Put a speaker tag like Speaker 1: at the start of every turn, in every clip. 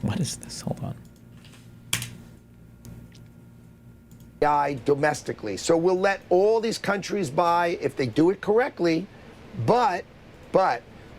Speaker 1: What is this? Hold on.
Speaker 2: Domestically. So we'll let all these countries buy if they do it correctly, but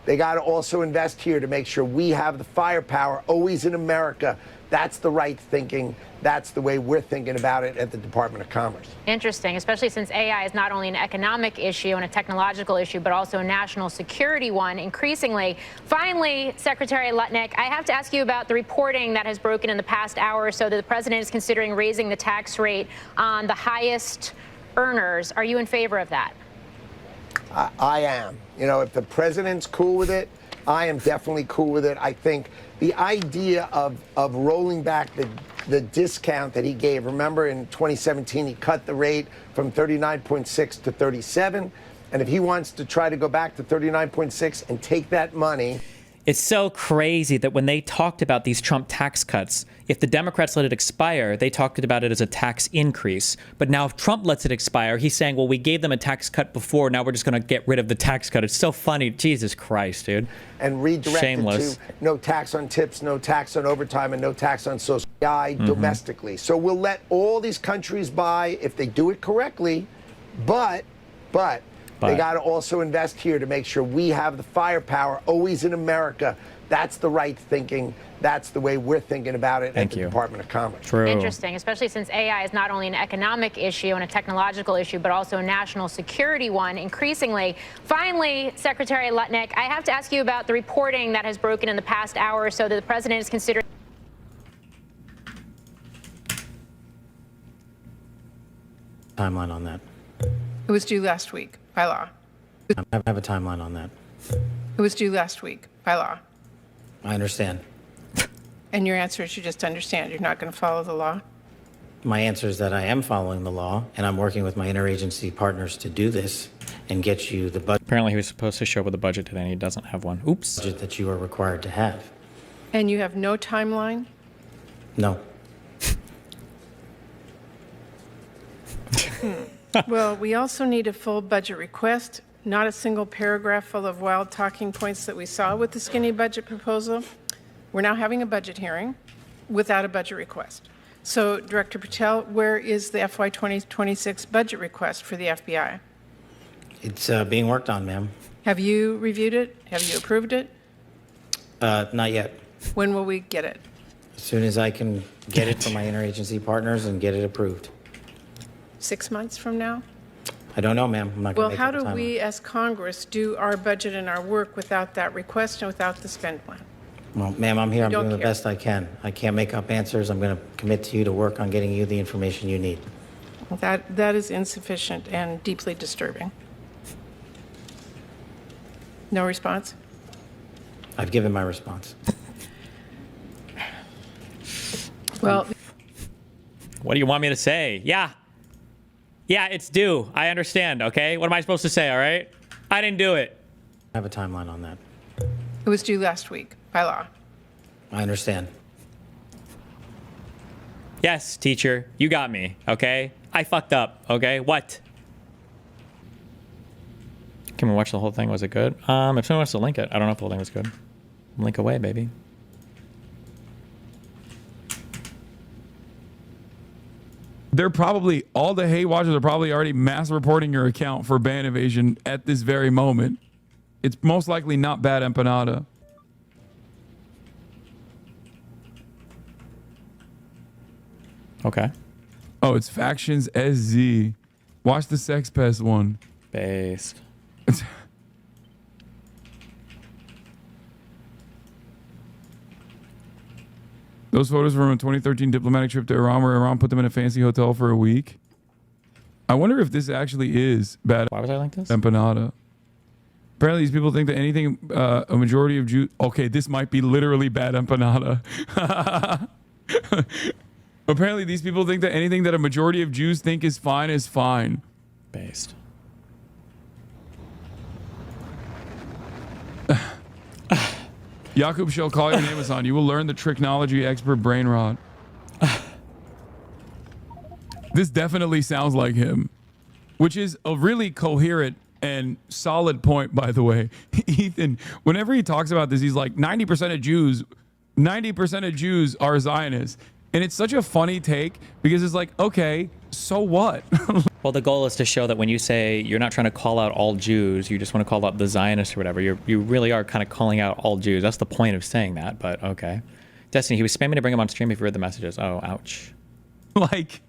Speaker 2: they got to also invest here to make sure we have the firepower always in America. That's the right thinking. That's the way we're thinking about it at the Department of Commerce.
Speaker 3: Interesting, especially since AI is not only an economic issue and a technological issue, but also a national security one, increasingly. Finally, Secretary Lutnick, I have to ask you about the reporting that has broken in the past hour or so that the president is considering raising the tax rate on the highest earners. Are you in favor of that?
Speaker 2: I am. You know, if the president's cool with it, I am definitely cool with it. I think the idea of rolling back the discount that he gave, remember in 2017 he cut the rate from 39.6 to 37, and if he wants to try to go back to 39.6 and take that money.
Speaker 1: It's so crazy that when they talked about these Trump tax cuts, if the Democrats let it expire, they talked about it as a tax increase. But now if Trump lets it expire, he's saying, well, we gave them a tax cut before. Now we're just going to get rid of the tax cut. It's so funny. Jesus Christ, dude.
Speaker 2: And redirect
Speaker 1: Shameless.
Speaker 2: it to no tax on tips, no tax on overtime, and no tax on social domestically. So we'll let all these countries buy if they do it correctly, but they got to also invest here to make sure we have the firepower always in America. That's the right thinking. That's the way we're thinking about it at the Department of Commerce.
Speaker 1: True.
Speaker 3: Interesting, especially since AI is not only an economic issue and a technological issue, but also a national security one, increasingly. Finally, Secretary Lutnick, I have to ask you about the reporting that has broken in the past hour or so that the president is considering.
Speaker 4: Timeline on that.
Speaker 5: It was due last week by law.
Speaker 4: I have a timeline on that.
Speaker 5: It was due last week by law.
Speaker 4: I understand.
Speaker 5: And your answer is you just understand. You're not going to follow the law?
Speaker 4: My answer is that I am following the law, and I'm working with my interagency partners to do this and get you the budget.
Speaker 1: Apparently he was supposed to show up with a budget today and he doesn't have one. Oops.
Speaker 4: Budget that you are required to have.
Speaker 5: And you have no timeline?
Speaker 4: No.
Speaker 5: Well, we also need a full budget request, not a single paragraph full of wild talking points that we saw with the skinny budget proposal. We're now having a budget hearing without a budget request. So, Director Patel, where is the FY 2026 budget request for the FBI?
Speaker 4: It's being worked on, ma'am.
Speaker 5: Have you reviewed it? Have you approved it?
Speaker 4: Not yet.
Speaker 5: When will we get it?
Speaker 4: As soon as I can get it from my interagency partners and get it approved.
Speaker 5: 6 months from now?
Speaker 4: I don't know, ma'am. I'm not going
Speaker 5: Well,
Speaker 4: to make
Speaker 5: how
Speaker 4: up a
Speaker 5: do
Speaker 4: timeline.
Speaker 5: we as Congress do our budget and our work without that request and without the spend plan?
Speaker 4: Well, ma'am, I'm here. I'm
Speaker 5: don't
Speaker 4: doing the
Speaker 5: care.
Speaker 4: best I can. I can't make up answers. I'm going to commit to you to work on getting you the information you need.
Speaker 5: That is insufficient and deeply disturbing. No response?
Speaker 4: I've given my response.
Speaker 5: Well,
Speaker 1: What do you want me to say? Yeah, it's due. I understand, okay? What am I supposed to say, all right? I didn't do it.
Speaker 4: I have a timeline on that.
Speaker 5: it was due last week by law.
Speaker 4: I understand.
Speaker 1: Yes, teacher, you got me, okay? I fucked up, okay? What? Can we watch the whole thing? Was it good? If someone wants to link it, I don't know if the whole thing was good. Link away, baby.
Speaker 6: They're probably, all the hate watchers are probably already mass reporting your account for ban evasion at this very moment. It's most likely not bad empanada.
Speaker 1: Okay.
Speaker 6: Oh, it's Factions SZ. Watch the Sex Pest one.
Speaker 1: Based.
Speaker 6: Those photos from a 2013 diplomatic trip to Iran where Iran put them in a fancy hotel for a week. I wonder if this actually is bad
Speaker 1: Why was I like this?
Speaker 6: empanada. Apparently these people think that anything a majority of Jews... Okay, this might be literally bad empanada. Apparently these people think that anything that a majority of Jews think is fine is fine.
Speaker 1: Based.
Speaker 6: Jakub shall call your name, Hassan. You will learn the tricknology expert brain rot. This definitely sounds like him, which is a really coherent and solid point, by the way. Ethan, whenever he talks about this, he's like 90% of Jews 90% of Jews are Zionists. And it's such a funny take because it's like, okay, so what?
Speaker 1: Well, the goal is to show that when you say you're not trying to call out all Jews, you just want to call out the Zionists or whatever, you really are kind of calling out all Jews. That's the point of saying that, but okay. Destiny, he was spamming to bring him on stream if you read the messages. Oh, ouch.
Speaker 6: Like,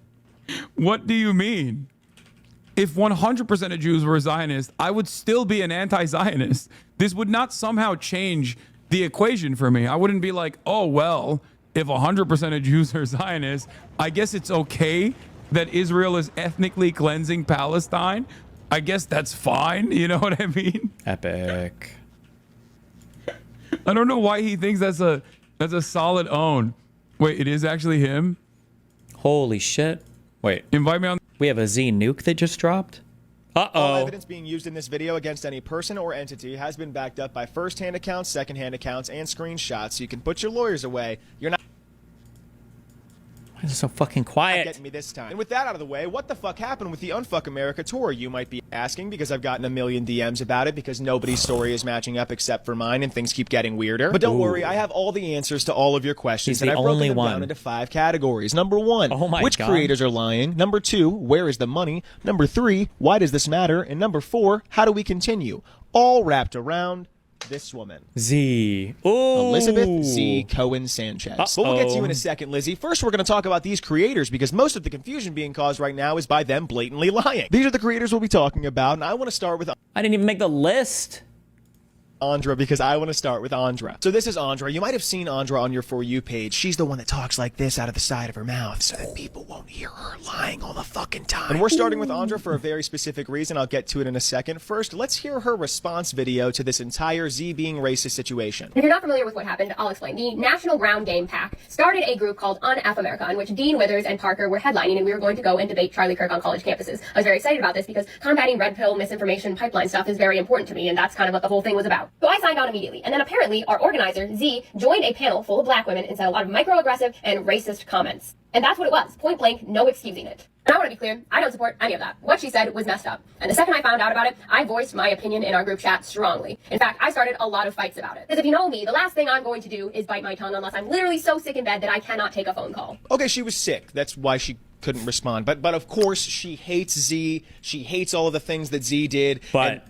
Speaker 6: what do you mean? If 100% of Jews were Zionists, I would still be an anti-Zionist. This would not somehow change the equation for me. I wouldn't be like, oh, well, if 100% of Jews are Zionists, I guess it's okay that Israel is ethnically cleansing Palestine. I guess that's fine. You know what I mean?
Speaker 1: Epic.
Speaker 6: I don't know why he thinks that's a solid own. Wait, it is actually him?
Speaker 1: Holy shit. Wait.
Speaker 6: Invite me on.
Speaker 1: We have a Z nuke that just dropped?
Speaker 7: All
Speaker 1: Uh-oh.
Speaker 7: evidence being used in this video against any person or entity has been backed up by first-hand accounts, second-hand accounts, and screenshots, so you can put your lawyers away. You're not
Speaker 1: Why is it so fucking quiet?
Speaker 7: getting me this time. And with that out of the way, what the fuck happened with the Unfuck America tour, you might be asking, because I've gotten a million DMs about it, because nobody's story is matching up except for mine, and things keep getting weirder. But don't worry, I have all the answers to all of your questions,
Speaker 1: He's
Speaker 7: and
Speaker 1: the
Speaker 7: I've broken
Speaker 1: only
Speaker 7: them
Speaker 1: one.
Speaker 7: down into 5 categories. Number 1,
Speaker 1: Oh my
Speaker 7: which
Speaker 1: God.
Speaker 7: creators are lying? Number 2, where is the money? Number 3, why does this matter? And number 4, how do we continue? All wrapped around this woman.
Speaker 1: Z. Ooh.
Speaker 7: Elizabeth Z. Cohen Sanchez. But we'll get to you in a second, Lizzie. First, we're going to talk about these creators because most of the confusion being caused right now is by them blatantly lying. These are the creators we'll be talking about, and I want to start with
Speaker 1: I didn't even make the list.
Speaker 7: Andra because I want to start with Andra. So this is Andra. You might have seen Andra on your For You page. She's the one that talks like this out of the side of her mouth so that people won't hear her lying all the fucking time. And we're starting with Andra for a very specific reason. I'll get to it in a second. First, let's hear her response video to this entire Z being racist situation.
Speaker 8: If you're not familiar with what happened, I'll explain. The National Ground Game PAC started a group called Unfuck America, in which Dean Withers and Parker were headlining, and we were going to go and debate Charlie Kirk on college campuses. I was very excited about this because combating red pill, misinformation, pipeline stuff is very important to me, and that's kind of what the whole thing was about. So I signed on immediately, and then apparently our organizer, Z, joined a panel full of black women and said a lot of microaggressive and racist comments. And that's what it was. Point blank, no excusing it. And I want to be clear, I don't support any of that. What she said was messed up. And the second I found out about it, I voiced my opinion in our group chat strongly. In fact, I started a lot of fights about it. Because if you know me, the last thing I'm going to do is bite my tongue unless I'm literally so sick in bed that I cannot take a phone call.
Speaker 7: Okay, she was sick. That's why she couldn't respond. But of course, she hates Z. She hates all of the things that Z did.
Speaker 1: But
Speaker 7: And-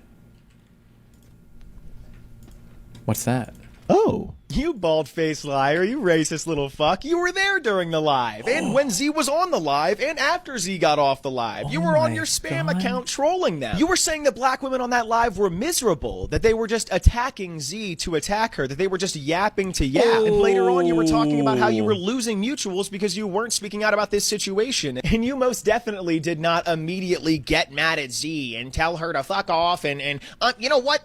Speaker 1: what's that?
Speaker 7: oh, you bald-faced liar, you racist little fuck. You were there during the live, and when Z was on the live, and after Z got off the live. You were on
Speaker 1: my
Speaker 7: your spam
Speaker 1: God.
Speaker 7: account trolling them. You were saying that black women on that live were miserable, that they were just attacking Z to attack her, that they were just yapping to yap. And later on, you were talking about how you were losing mutuals because you weren't speaking out about this situation. And you most definitely did not immediately get mad at Z and tell her to fuck off and you know what?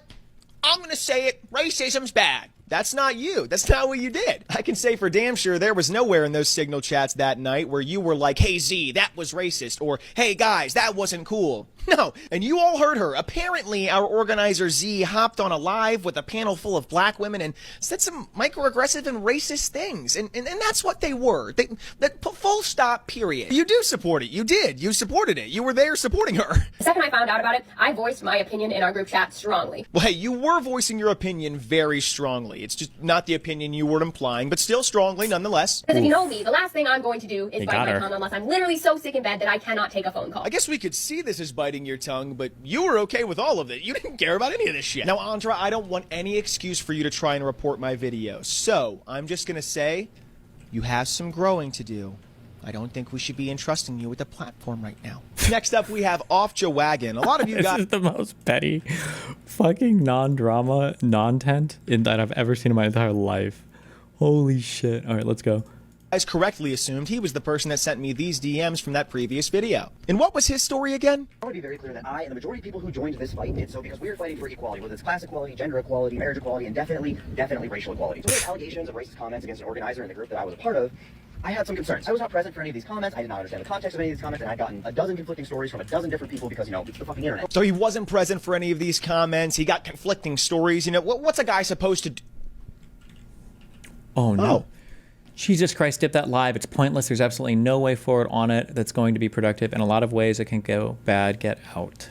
Speaker 7: I'm going to say it. Racism's bad. That's not you. That's not what you did. I can say for damn sure there was nowhere in those signal chats that night where you were like, hey, Z, that was racist, or hey, guys, that wasn't cool. No, and you all heard her. Apparently, our organizer Z hopped on a live with a panel full of black women and said some microaggressive and racist things. And that's what they were. That full stop, period. You do support it. You did. You supported it. You were there supporting her.
Speaker 8: The second I found out about it, I voiced my opinion in our group chat strongly.
Speaker 7: Well, hey, you were voicing your opinion very strongly. It's just not the opinion you were implying, but still strongly nonetheless.
Speaker 8: Because if you know me, the last thing I'm going to do is
Speaker 1: You
Speaker 8: bite
Speaker 1: got
Speaker 8: my
Speaker 1: her.
Speaker 8: tongue unless I'm literally so sick in bed that I cannot take a phone call.
Speaker 7: I guess we could see this as biting your tongue, but you were okay with all of it. You didn't care about any of this shit. Now, Andra, I don't want any excuse for you to try and report my video. So, I'm just going to say, you have some growing to do. I don't think we should be entrusting you with a platform right now. Next up, we have Off Jawagon. A lot of you
Speaker 1: This
Speaker 7: guys
Speaker 1: is the most petty fucking non-drama non-tent that I've ever seen in my entire life. Holy shit. All right, let's go.
Speaker 7: correctly assumed he was the person that sent me these DMs from that previous video. And what was his story again?
Speaker 9: I want to be very clear that I and the majority of people who joined this fight did so because we are fighting for equality, whether it's class equality, gender equality, marriage equality, and definitely racial equality. So there were allegations of racist comments against an organizer in the group that I was a part of. I had some concerns. I was not present for any of these comments. I did not understand the context of any of these comments, and I'd gotten a dozen conflicting stories from a dozen different people because, you know, it's the fucking internet.
Speaker 7: So he wasn't present for any of these comments. He got conflicting stories. You know, what's a guy supposed to do?
Speaker 1: Oh, no.
Speaker 7: Oh.
Speaker 1: Jesus Christ, dip that live. It's pointless. There's absolutely no way forward on it that's going to be productive. In a lot of ways, it can go bad. Get out.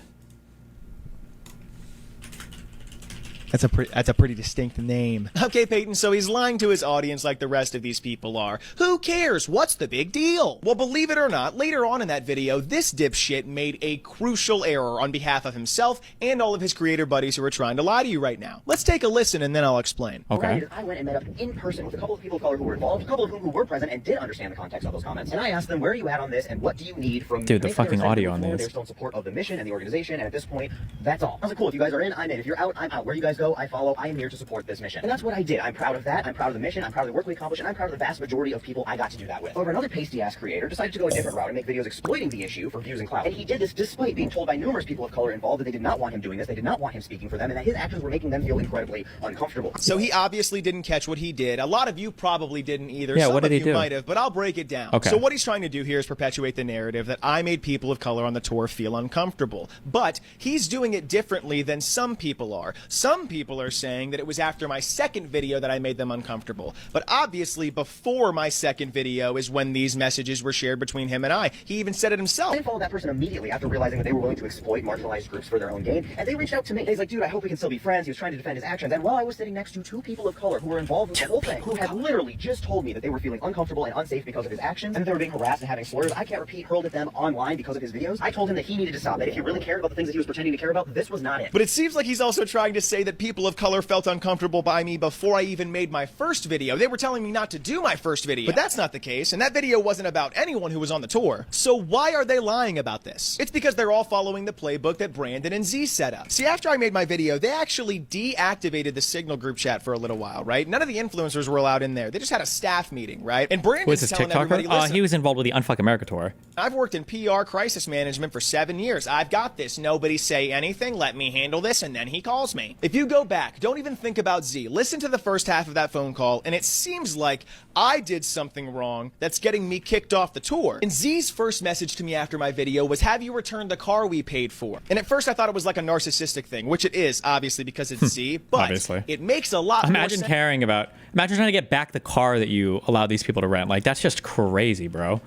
Speaker 7: That's a pretty distinct name. Okay, Peyton, so he's lying to his audience like the rest of these people are. Who cares? What's the big deal? Well, believe it or not, later on in that video, this dipshit made a crucial error on behalf of himself and all of his creator buddies who are trying to lie to you right now. Let's take a listen and then I'll explain.
Speaker 1: Okay.
Speaker 9: I went and met up in person with a couple of people of color who were involved, a couple of whom who were present and did understand the context of those comments. And I asked them, where are you at on this and what do you need from me?
Speaker 1: Dude, the fucking audio on
Speaker 9: They're
Speaker 1: this.
Speaker 9: still in support of the mission and the organization, and at this point, that's all. I was like, cool, if you guys are in, I'm in. If you're out, I'm out. Where you guys go, I follow. I am here to support this mission. And that's what I did. I'm proud of that. I'm proud of the mission. I'm proud of the work we accomplished, and I'm proud of the vast majority of people I got to do that with. However, another pasty-ass creator decided to go a different route and make videos exploiting the issue for views and clout. And he did this despite being told by numerous people of color involved that they did not want him doing this, they did not want him speaking for them, and that his actions were making them feel incredibly uncomfortable.
Speaker 7: So he obviously didn't catch what he did. A lot of you probably didn't either.
Speaker 1: Yeah,
Speaker 7: Some
Speaker 1: what did
Speaker 7: of
Speaker 1: he
Speaker 7: you
Speaker 1: do?
Speaker 7: might have, but I'll break it down.
Speaker 1: Okay.
Speaker 7: So what he's trying to do here is perpetuate the narrative that I made people of color on the tour feel uncomfortable. But he's doing it differently than some people are. Some people are saying that it was after my second video that I made them uncomfortable. But obviously before my second video is when these messages were shared between him and I. He even said it himself.
Speaker 9: I didn't follow that person immediately after realizing that they were willing to exploit marginalized groups for their own gain, and they reached out to me. And he's like, dude, I hope we can still be friends. He was trying to defend his actions, and while I was sitting next to two people of color who were involved with the whole thing, who had literally just told me that they were feeling uncomfortable and unsafe because of his actions, and that they were being harassed and having slurs I can't repeat hurled at them online because of his videos, I told him that he needed to stop, that if he really cared about the things that he was pretending to care about, this was not it.
Speaker 7: But it seems like he's also trying to say that people of color felt uncomfortable by me before I even made my first video. They were telling me not to do my first video. But that's not the case, and that video wasn't about anyone who was on the tour. So why are they lying about this? It's because they're all following the playbook that Brandon and Z set up. See, after I made my video, they actually deactivated the Signal group chat for a little while, right? None of the influencers were allowed in there. They just had a staff meeting, right? And
Speaker 1: Who is
Speaker 7: Brandon's
Speaker 1: this
Speaker 7: telling everybody,
Speaker 1: TikToker?
Speaker 7: listen,
Speaker 1: He was involved with the Unfuck America tour.
Speaker 7: I've worked in PR crisis management for 7 years. I've got this. Nobody say anything. Let me handle this. And then he calls me. If you go back, don't even think about Z. Listen to the first half of that phone call, and it seems like I did something wrong that's getting me kicked off the tour. And Z's first message to me after my video was, have you returned the car we paid for? And at first I thought it was like a narcissistic thing, which it is, obviously, because it's Z, but
Speaker 1: Obviously.
Speaker 7: it makes a lot more
Speaker 1: Imagine
Speaker 7: sense.
Speaker 1: imagine trying to get back the car that you allowed these people to rent. Like, that's just crazy, bro.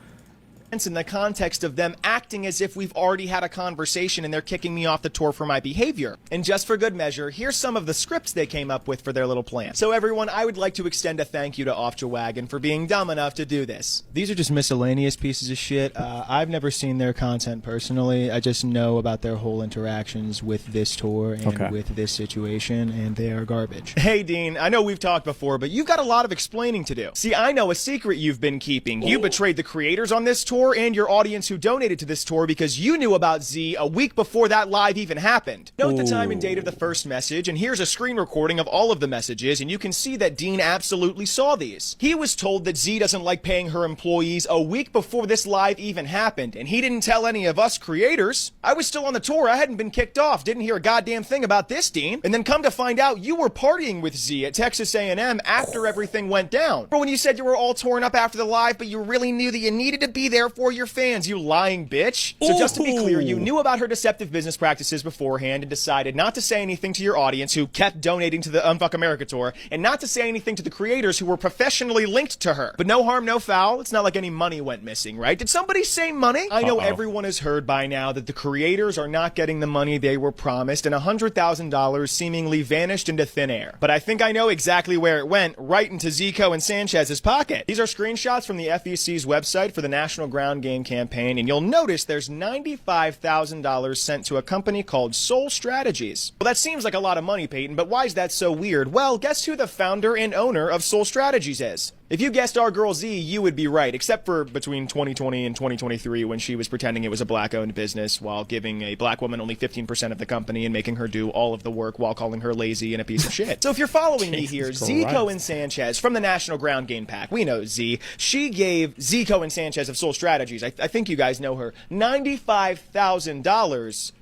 Speaker 7: In the context of them acting as if we've already had a conversation and they're kicking me off the tour for my behavior. And just for good measure, here's some of the scripts they came up with for their little plan. So everyone, I would like to extend a thank you to Offjawagon for being dumb enough to do this. These are just miscellaneous pieces of shit. I've never seen their content personally. I just know about their whole interactions with this tour and with this situation, and they are garbage. Hey Dean, I know we've talked before, but you've got a lot of explaining to do. See, I know a secret you've been keeping. You betrayed the creators on this tour and your audience who donated to this tour because you knew about Z a week before that live even happened. Note the time and date of the first message, and here's a screen recording of all of the messages, and you can see that Dean absolutely saw these. He was told that Z doesn't like paying her employees a week before this live even happened, and he didn't tell any of us creators. I was still on the tour, I hadn't been kicked off, didn't hear a goddamn thing about this, Dean. And then come to find out, you were partying with Z at Texas A&M after everything went down. But when you said you were all torn up after the live, but you really knew that you needed to be there for your fans, you lying bitch. So just to be clear, you knew about her deceptive business practices beforehand and decided not to say anything to your audience who kept donating to the Unfuck America tour, and not to say anything to the creators who were professionally linked to her. But no harm, no foul. It's not like any money went missing, right? Did somebody say money? I know everyone has heard by now that the creators are not getting the money they were promised, and $100,000 seemingly vanished into thin air. But I think I know exactly where it went, right into Zico and Sanchez's pocket. These are screenshots from the FEC's website for the National Ground Game campaign, and you'll notice there's $95,000 sent to a company called Soul Strategies. Well, that seems like a lot of money, Peyton, but why is that so weird? Well, guess who the founder and owner of Soul Strategies is? If you guessed our girl Z, you would be right, except for between 2020 and 2023 when she was pretending it was a black-owned business while giving a black woman only 15% of the company and making her do all of the work while calling her lazy and a piece of shit. So if you're following me here, Zico and Sanchez from the National Ground Game Pack, we know Z, she gave Zico and Sanchez of Soul Strategies, I think you guys know her, $95,000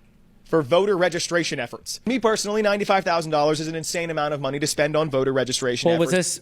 Speaker 7: for voter registration efforts. Me personally, $95,000 is an insane amount of money to spend on voter registration efforts.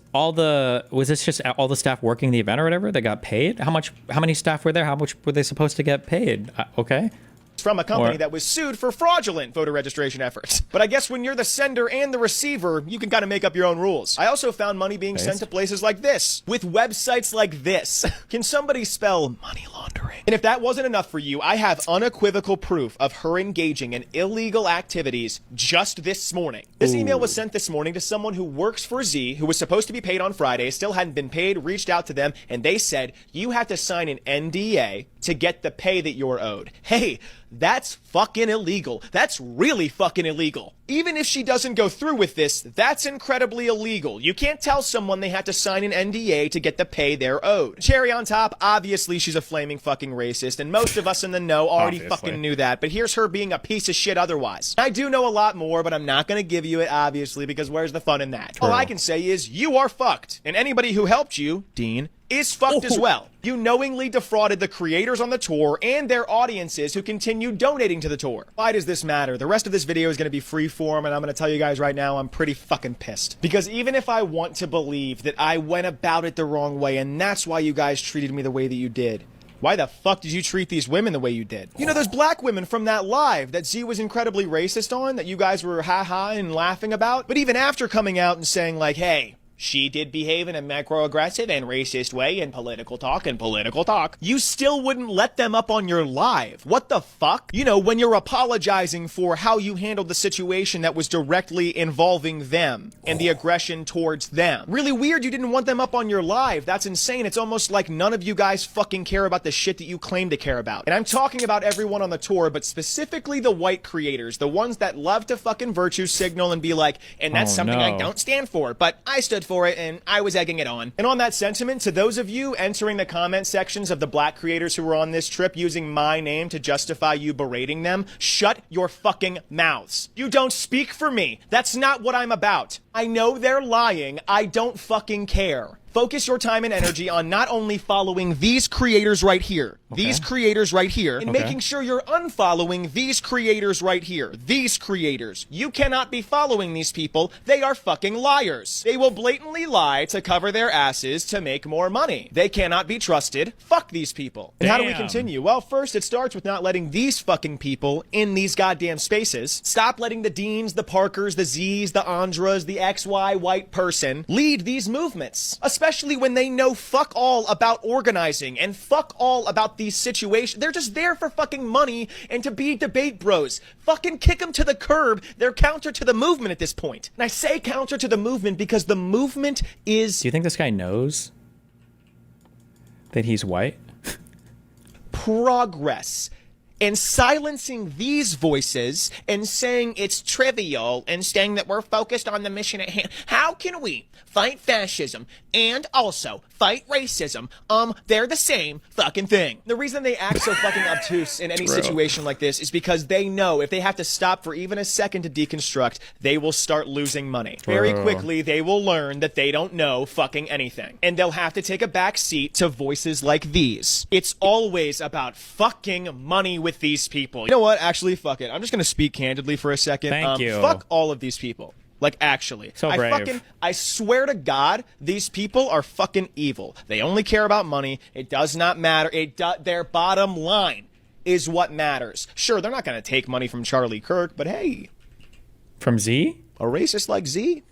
Speaker 1: Was this just all the staff working the event or whatever that got paid? How many staff were there? How much were they supposed to get paid? Okay.
Speaker 7: From a company that was sued for fraudulent voter registration efforts. But I guess when you're the sender and the receiver, you can kind of make up your own rules. I also found money being sent to places like this, with websites like this. Can somebody spell money laundering? And if that wasn't enough for you, I have unequivocal proof of her engaging in illegal activities just this morning. This email was sent this morning to someone who works for Z, who was supposed to be paid on Friday, still hadn't been paid, reached out to them, and they said, you have to sign an NDA to get the pay that you're owed. Hey, that's fucking illegal. That's really fucking illegal. Even if she doesn't go through with this, that's incredibly illegal. You can't tell someone they have to sign an NDA to get the pay they're owed. Cherry on top, obviously she's a flaming fucking racist, and most of us in the know already fucking knew that, but here's her being a piece of shit otherwise. I do know a lot more, but I'm not gonna give you it, obviously, because where's the fun in that? All I can say is, you are fucked. And anybody who helped you, Dean, is fucked as well. You knowingly defrauded the creators on the tour and their audiences who continue donating to the tour. Why does this matter? The rest of this video is going to be freeform, and I'm going to tell you guys right now, I'm pretty fucking pissed. Because even if I want to believe that I went about it the wrong way, and that's why you guys treated me the way that you did, why the fuck did you treat these women the way you did? You know, those black women from that live that Z was incredibly racist on, that you guys were ha-ha and laughing about, but even after coming out and saying like, hey, she did behave in a macroaggressive and racist way in political talk, you still wouldn't let them up on your live. What the fuck? You know, when you're apologizing for how you handled the situation that was directly involving them and the aggression towards them. Really weird you didn't want them up on your live. That's insane. It's almost like none of you guys fucking care about the shit that you claim to care about. And I'm talking about everyone on the tour, but specifically the white creators, the ones that love to fucking virtue signal and be like, and that's something I don't stand for, but I stood for it and I was egging it on. And on that sentiment, to those of you entering the comment sections of the black creators who were on this trip using my name to justify you berating them, shut your fucking mouths. You don't speak for me. That's not what I'm about. I know they're lying. I don't fucking care. Focus your time and energy on not only following these creators right here, these creators right here, and making sure you're unfollowing these creators right here, these creators. You cannot be following these people. They are fucking liars. They will blatantly lie to cover their asses to make more money. They cannot be trusted. Fuck these people. And how do we continue? Well, first it starts with not letting these fucking people in these goddamn spaces. Stop letting the Deans, the Parkers, the Zs, the Andras, the XY white person lead these movements. Especially when they know fuck all about organizing and fuck all about these situations. They're just there for fucking money and to be debate bros. Fucking kick them to the curb. They're counter to the movement at this point. And I say counter to the movement because the movement is...
Speaker 1: Do you think this guy knows that he's white?
Speaker 7: Progress. And silencing these voices and saying it's trivial and saying that we're focused on the mission at hand. How can we fight fascism and also fight racism? They're the same fucking thing. The reason they act so fucking obtuse in any situation like this is because they know if they have to stop for even a second to deconstruct, they will start losing money. Very quickly, they will learn that they don't know fucking anything. And they'll have to take a back seat to voices like these. It's always about fucking money with these people. You know what? Actually, fuck it. I'm just gonna speak candidly for a second.
Speaker 1: Thank you.
Speaker 7: Fuck all of these people. Like, actually.
Speaker 1: So brave.
Speaker 7: I swear to God, these people are fucking evil. They only care about money. It does not matter. Their bottom line is what matters. Sure, they're not gonna take money from Charlie Kirk, but hey.
Speaker 1: From Z?
Speaker 7: A racist like Z?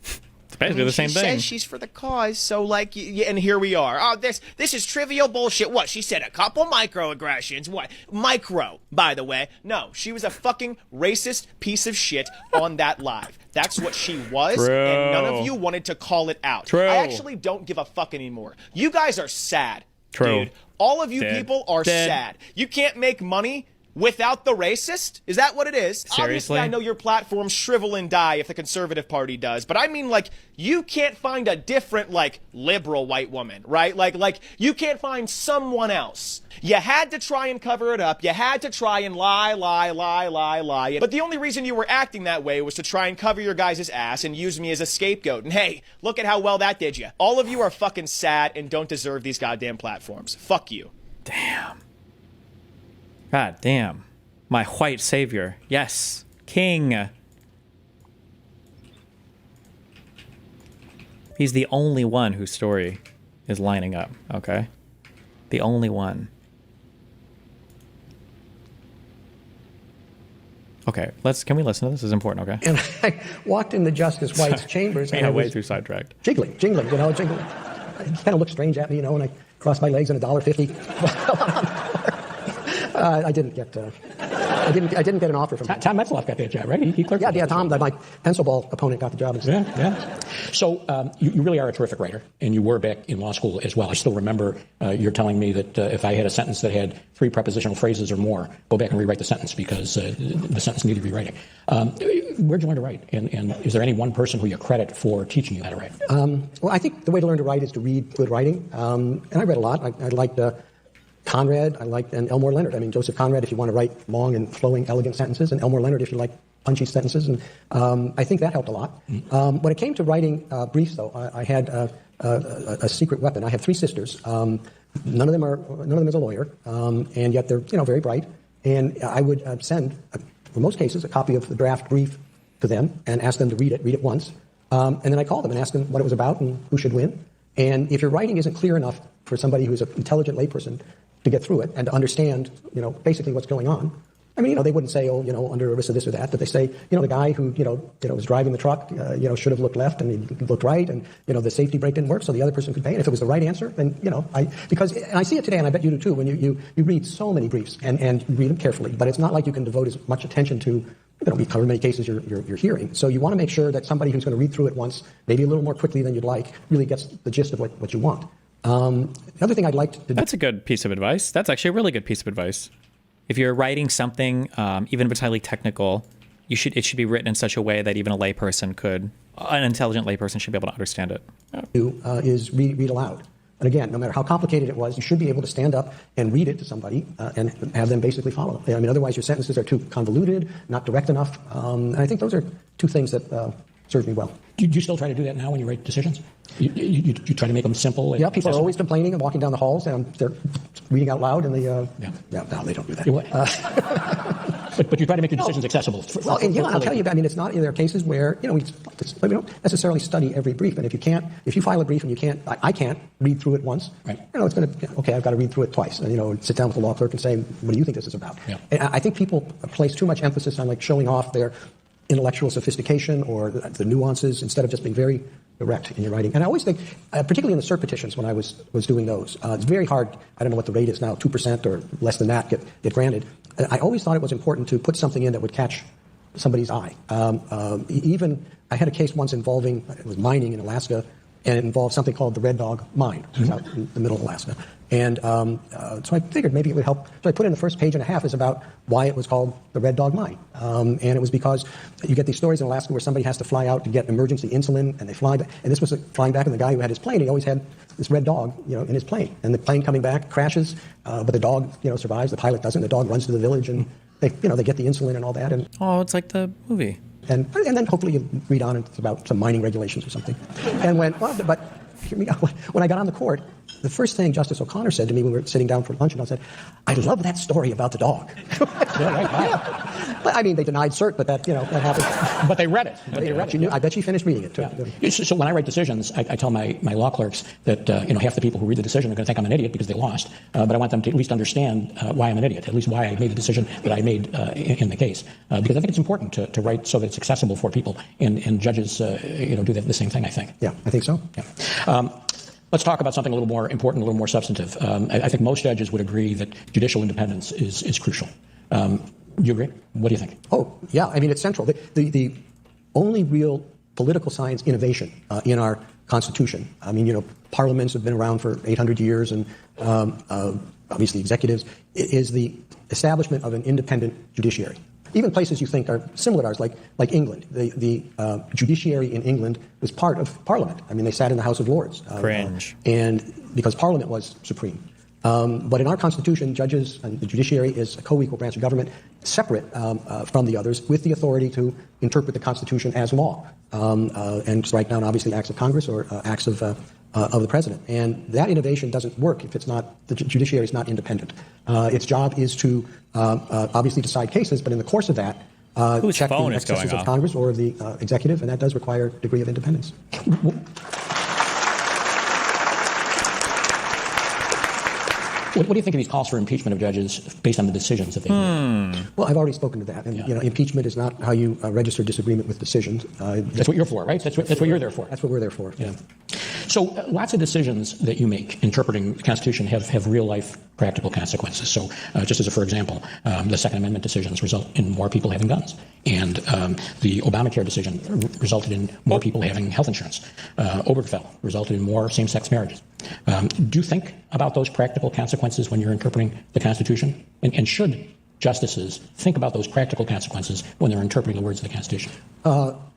Speaker 1: It's basically the same thing.
Speaker 7: She says she's for the cause, so like, and here we are. Oh, this is trivial bullshit. What? She said a couple microaggressions. What? Micro, by the way. No, she was a fucking racist piece of shit on that live. That's what she was, and none of you wanted to call it out. I actually don't give a fuck anymore. You guys are sad, dude. All of you people are sad. You can't make money without the racist? Is that what it is?
Speaker 1: Seriously?
Speaker 7: Obviously, I know your platforms shrivel and die if the Conservative Party does, but I mean, like, you can't find a different, like, liberal white woman, right? Like, you can't find someone else. You had to try and cover it up. You had to try and lie. But the only reason you were acting that way was to try and cover your guys' ass and use me as a scapegoat. And hey, look at how well that did you. All of you are fucking sad and don't deserve these goddamn platforms. Fuck you.
Speaker 1: Damn. God damn. My white savior. Yes. King. He's the only one whose story is lining up, okay? The only one. Okay, can we listen to this? This is important, okay?
Speaker 10: And I walked into Justice White's chambers. And
Speaker 1: I
Speaker 10: I
Speaker 1: way
Speaker 10: was
Speaker 1: too sidetracked.
Speaker 10: jingling. He kind of looked strange at me, and I crossed my legs and $1.50. I didn't get. I didn't get an offer from him.
Speaker 11: Tom Metzloff got that job, right? He clerked.
Speaker 10: Yeah, Tom, my pencil ball opponent, got the job instead.
Speaker 11: Yeah. So you really are a terrific writer, and you were back in law school as well. I still remember you're telling me that if I had a sentence that had 3 prepositional phrases or more, go back and rewrite the sentence because the sentence needed rewriting. Where'd you learn to write? And is there any one person who you credit for teaching you how to write?
Speaker 10: Well, I think the way to learn to write is to read good writing. And I read a lot. I liked Conrad, and Elmore Leonard. I mean, Joseph Conrad, if you want to write long and flowing, elegant sentences, and Elmore Leonard, if you like punchy sentences. And I think that helped a lot. When it came to writing briefs, though, I had a secret weapon. I have 3 sisters. None of them is a lawyer, and yet they're very bright. And I would send, in most cases, a copy of the draft brief to them and ask them to read it once. And then I called them and asked them what it was about and who should win. And if your writing isn't clear enough for somebody who's an intelligent layperson to get through it and to understand, basically what's going on. I mean, they wouldn't say, under ERISA this or that, but they say, the guy who, was driving the truck, should have looked left and he looked right, and, the safety brake didn't work, so the other person could pay. And if it was the right answer, then, because I see it today, and I bet you do too, when you read so many briefs and you read them carefully, but it's not like you can devote as much attention to, however many cases you're hearing. So you want to make sure that somebody who's going to read through it once, maybe a little more quickly than you'd like, really gets the gist of what you want. The other thing I'd like to do...
Speaker 1: That's a good piece of advice. That's actually a really good piece of advice. If you're writing something, even if it's highly technical, it should be written in such a way that even an intelligent layperson should be able to understand it.
Speaker 10: Is read aloud. And again, no matter how complicated it was, you should be able to stand up and read it to somebody and have them basically follow. I mean, otherwise your sentences are too convoluted, not direct enough. And I think those are 2 things that serve me well.
Speaker 11: Do you still try to do that now when you write decisions? You try to make them simple?
Speaker 10: Yeah, people are always complaining and walking down the halls and they're reading out loud and no, they don't do that.
Speaker 11: But you try to make your decisions accessible.
Speaker 10: I'll tell you, I mean, it's not, there are cases where, we don't necessarily study every brief. And if you file a brief and I can't read through it once,
Speaker 11: right.
Speaker 10: It's going to, I've got to read through it twice. And, sit down with the law clerk and say, what do you think this is about?
Speaker 11: Yeah.
Speaker 10: And I think people place too much emphasis on showing off their intellectual sophistication or the nuances instead of just being very direct in your writing. And I always think, particularly in the cert petitions when I was doing those, it's very hard. I don't know what the rate is now, 2% or less than that get granted. I always thought it was important to put something in that would catch somebody's eye. Even I had a case once involving, it was mining in Alaska, and it involved something called the Red Dog Mine, which is out in the middle of Alaska. And so I figured maybe it would help. So I put in the first page and a half is about why it was called the Red Dog Mine. And it was because you get these stories in Alaska where somebody has to fly out to get emergency insulin, and they fly back. And this was flying back, and the guy who had his plane, he always had this red dog, in his plane. And the plane coming back crashes, but the dog, survives. The pilot doesn't. The dog runs to the village, and they get the insulin and all that. And
Speaker 1: it's like the movie.
Speaker 10: And then hopefully you read on, and it's about some mining regulations or something. And but hear me out. When I got on the court, the first thing Justice O'Connor said to me when we were sitting down for lunch, and I said, I love that story about the dog. Yeah. I mean, they denied cert, but that happened.
Speaker 11: But they read it.
Speaker 10: I bet she finished reading it, too.
Speaker 11: Yeah. So when I write decisions, I tell my law clerks that, half the people who read the decision are going to think I'm an idiot because they lost. But I want them to at least understand why I'm an idiot, at least why I made the decision that I made in the case. Because I think it's important to write so that it's accessible for people. And judges, do the same thing, I think.
Speaker 10: Yeah, I think so.
Speaker 11: Yeah. Let's talk about something a little more important, a little more substantive. I think most judges would agree that judicial independence is crucial. You agree? What do you think?
Speaker 10: Oh, yeah. I mean, it's central. The only real political science innovation in our Constitution, I mean, parliaments have been around for 800 years, and obviously executives, is the establishment of an independent judiciary. Even places you think are similar to ours, like England. The judiciary in England was part of Parliament. I mean, they sat in the House of Lords.
Speaker 1: Cringe.
Speaker 10: And because Parliament was supreme. But in our Constitution, judges and the judiciary is a co-equal branch of government, separate from the others, with the authority to interpret the Constitution as law, and strike down, obviously, acts of Congress or acts of the president. And that innovation doesn't work if it's not, the judiciary is not independent. Its job is to obviously decide cases, but in the course of that, check the excesses of Congress or of the executive, and that does require a degree of independence.
Speaker 11: What do you think of these calls for impeachment of judges based on the decisions that they make?
Speaker 10: Well, I've already spoken to that. And, impeachment is not how you register disagreement with decisions.
Speaker 11: That's what you're for, right? That's what you're there for.
Speaker 10: That's what we're there for.
Speaker 11: Yeah. So lots of decisions that you make interpreting the Constitution have real-life practical consequences. So just for example, the Second Amendment decisions result in more people having guns. And the Obamacare decision resulted in more people having health insurance. Obergefell resulted in more same-sex marriages. Do you think about those practical consequences when you're interpreting the Constitution? And should justices think about those practical consequences when they're interpreting the words of the Constitution?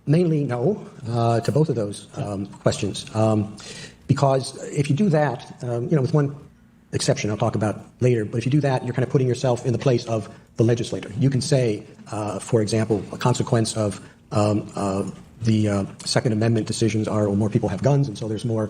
Speaker 10: Mainly no to both of those questions. Because if you do that, with one exception I'll talk about later, but if you do that, you're kind of putting yourself in the place of the legislator. You can say, for example, a consequence of the Second Amendment decisions are, well, more people have guns, and so there's more,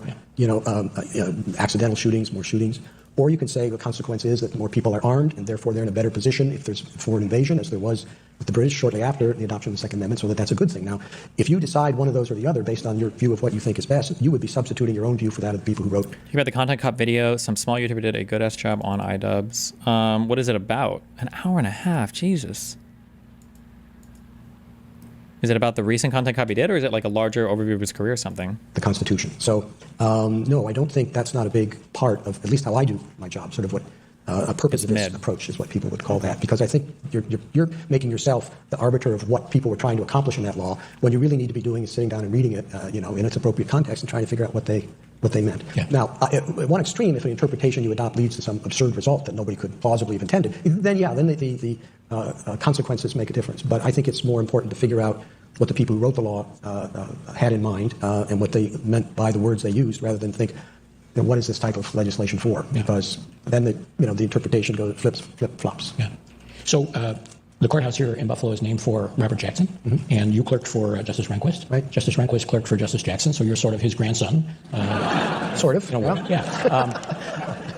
Speaker 10: accidental shootings, more shootings. Or you can say the consequence is that more people are armed, and therefore they're in a better position if there's foreign invasion, as there was with the British shortly after the adoption of the Second Amendment, so that's a good thing. Now, if you decide one of those or the other based on your view of what you think is best, you would be substituting your own view for that of the people who wrote.
Speaker 1: You read the Content Cop video. Some small YouTuber did a good-ass job on iDubbbz. What is it about? An hour and a half. Jesus. Is it about the recent Content Cop he did, or is it like a larger overview of his career or something?
Speaker 10: The Constitution. So, no, I don't think that's not a big part of, at least how I do my job, sort of what a purpose of this approach is what people would call that. Because I think you're making yourself the arbiter of what people were trying to accomplish in that law, when you really need to be doing is sitting down and reading it, in its appropriate context and trying to figure out what they meant. Yeah. Now, at one extreme, if an interpretation you adopt leads to some absurd result that nobody could plausibly have intended, then the consequences make a difference. But I think it's more important to figure out what the people who wrote the law had in mind and what they meant by the words they used, rather than think, what is this type of legislation for? Yeah. Because then the interpretation flip-flops.
Speaker 11: Yeah. So the courthouse here in Buffalo is named for Robert Jackson, and you clerked for Justice Rehnquist. Right. Justice Rehnquist clerked for Justice Jackson, so you're sort of his grandson.
Speaker 10: Sort of.
Speaker 11: Yeah.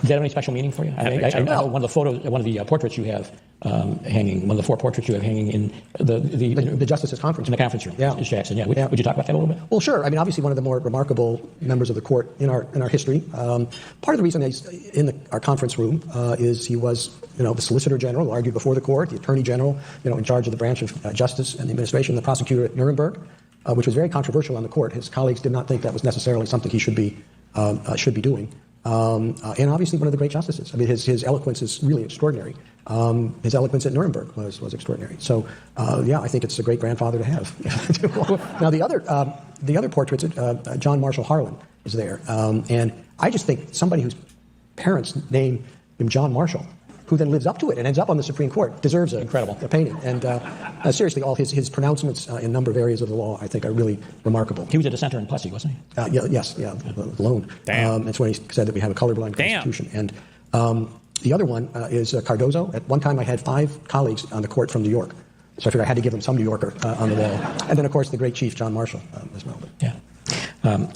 Speaker 11: Does that have any special meaning for you? I know one of the photos, one of the portraits you have hanging, one of the 4 portraits you have hanging in
Speaker 10: the Justice's conference
Speaker 11: in the conference room.
Speaker 10: Yeah.
Speaker 11: Is Jackson. Yeah. Would you talk about that a little bit?
Speaker 10: Well, sure. I mean, obviously, one of the more remarkable members of the court in our history. Part of the reason he's in our conference room is he was, the Solicitor General, who argued before the court, the Attorney General, in charge of the branch of justice and the administration, the prosecutor at Nuremberg, which was very controversial on the court. His colleagues did not think that was necessarily something he should be doing. And obviously one of the great justices. I mean, his eloquence is really extraordinary. His eloquence at Nuremberg was extraordinary. So, I think it's a great grandfather to have. Now, the other portraits, John Marshall Harlan is there. And I just think somebody whose parents name him John Marshall, who then lives up to it and ends up on the Supreme Court, deserves a painting. And seriously, all his pronouncements in a number of areas of the law, I think, are really remarkable.
Speaker 11: He was a dissenter in Plessy, wasn't he?
Speaker 10: Yes, alone. That's when he said that we have a colorblind Constitution. And the other one is Cardozo. At one time, I had 5 colleagues on the court from New York. So I figured I had to give them some New Yorker on the wall. And then, of course, the great Chief John Marshall as well.
Speaker 11: Yeah.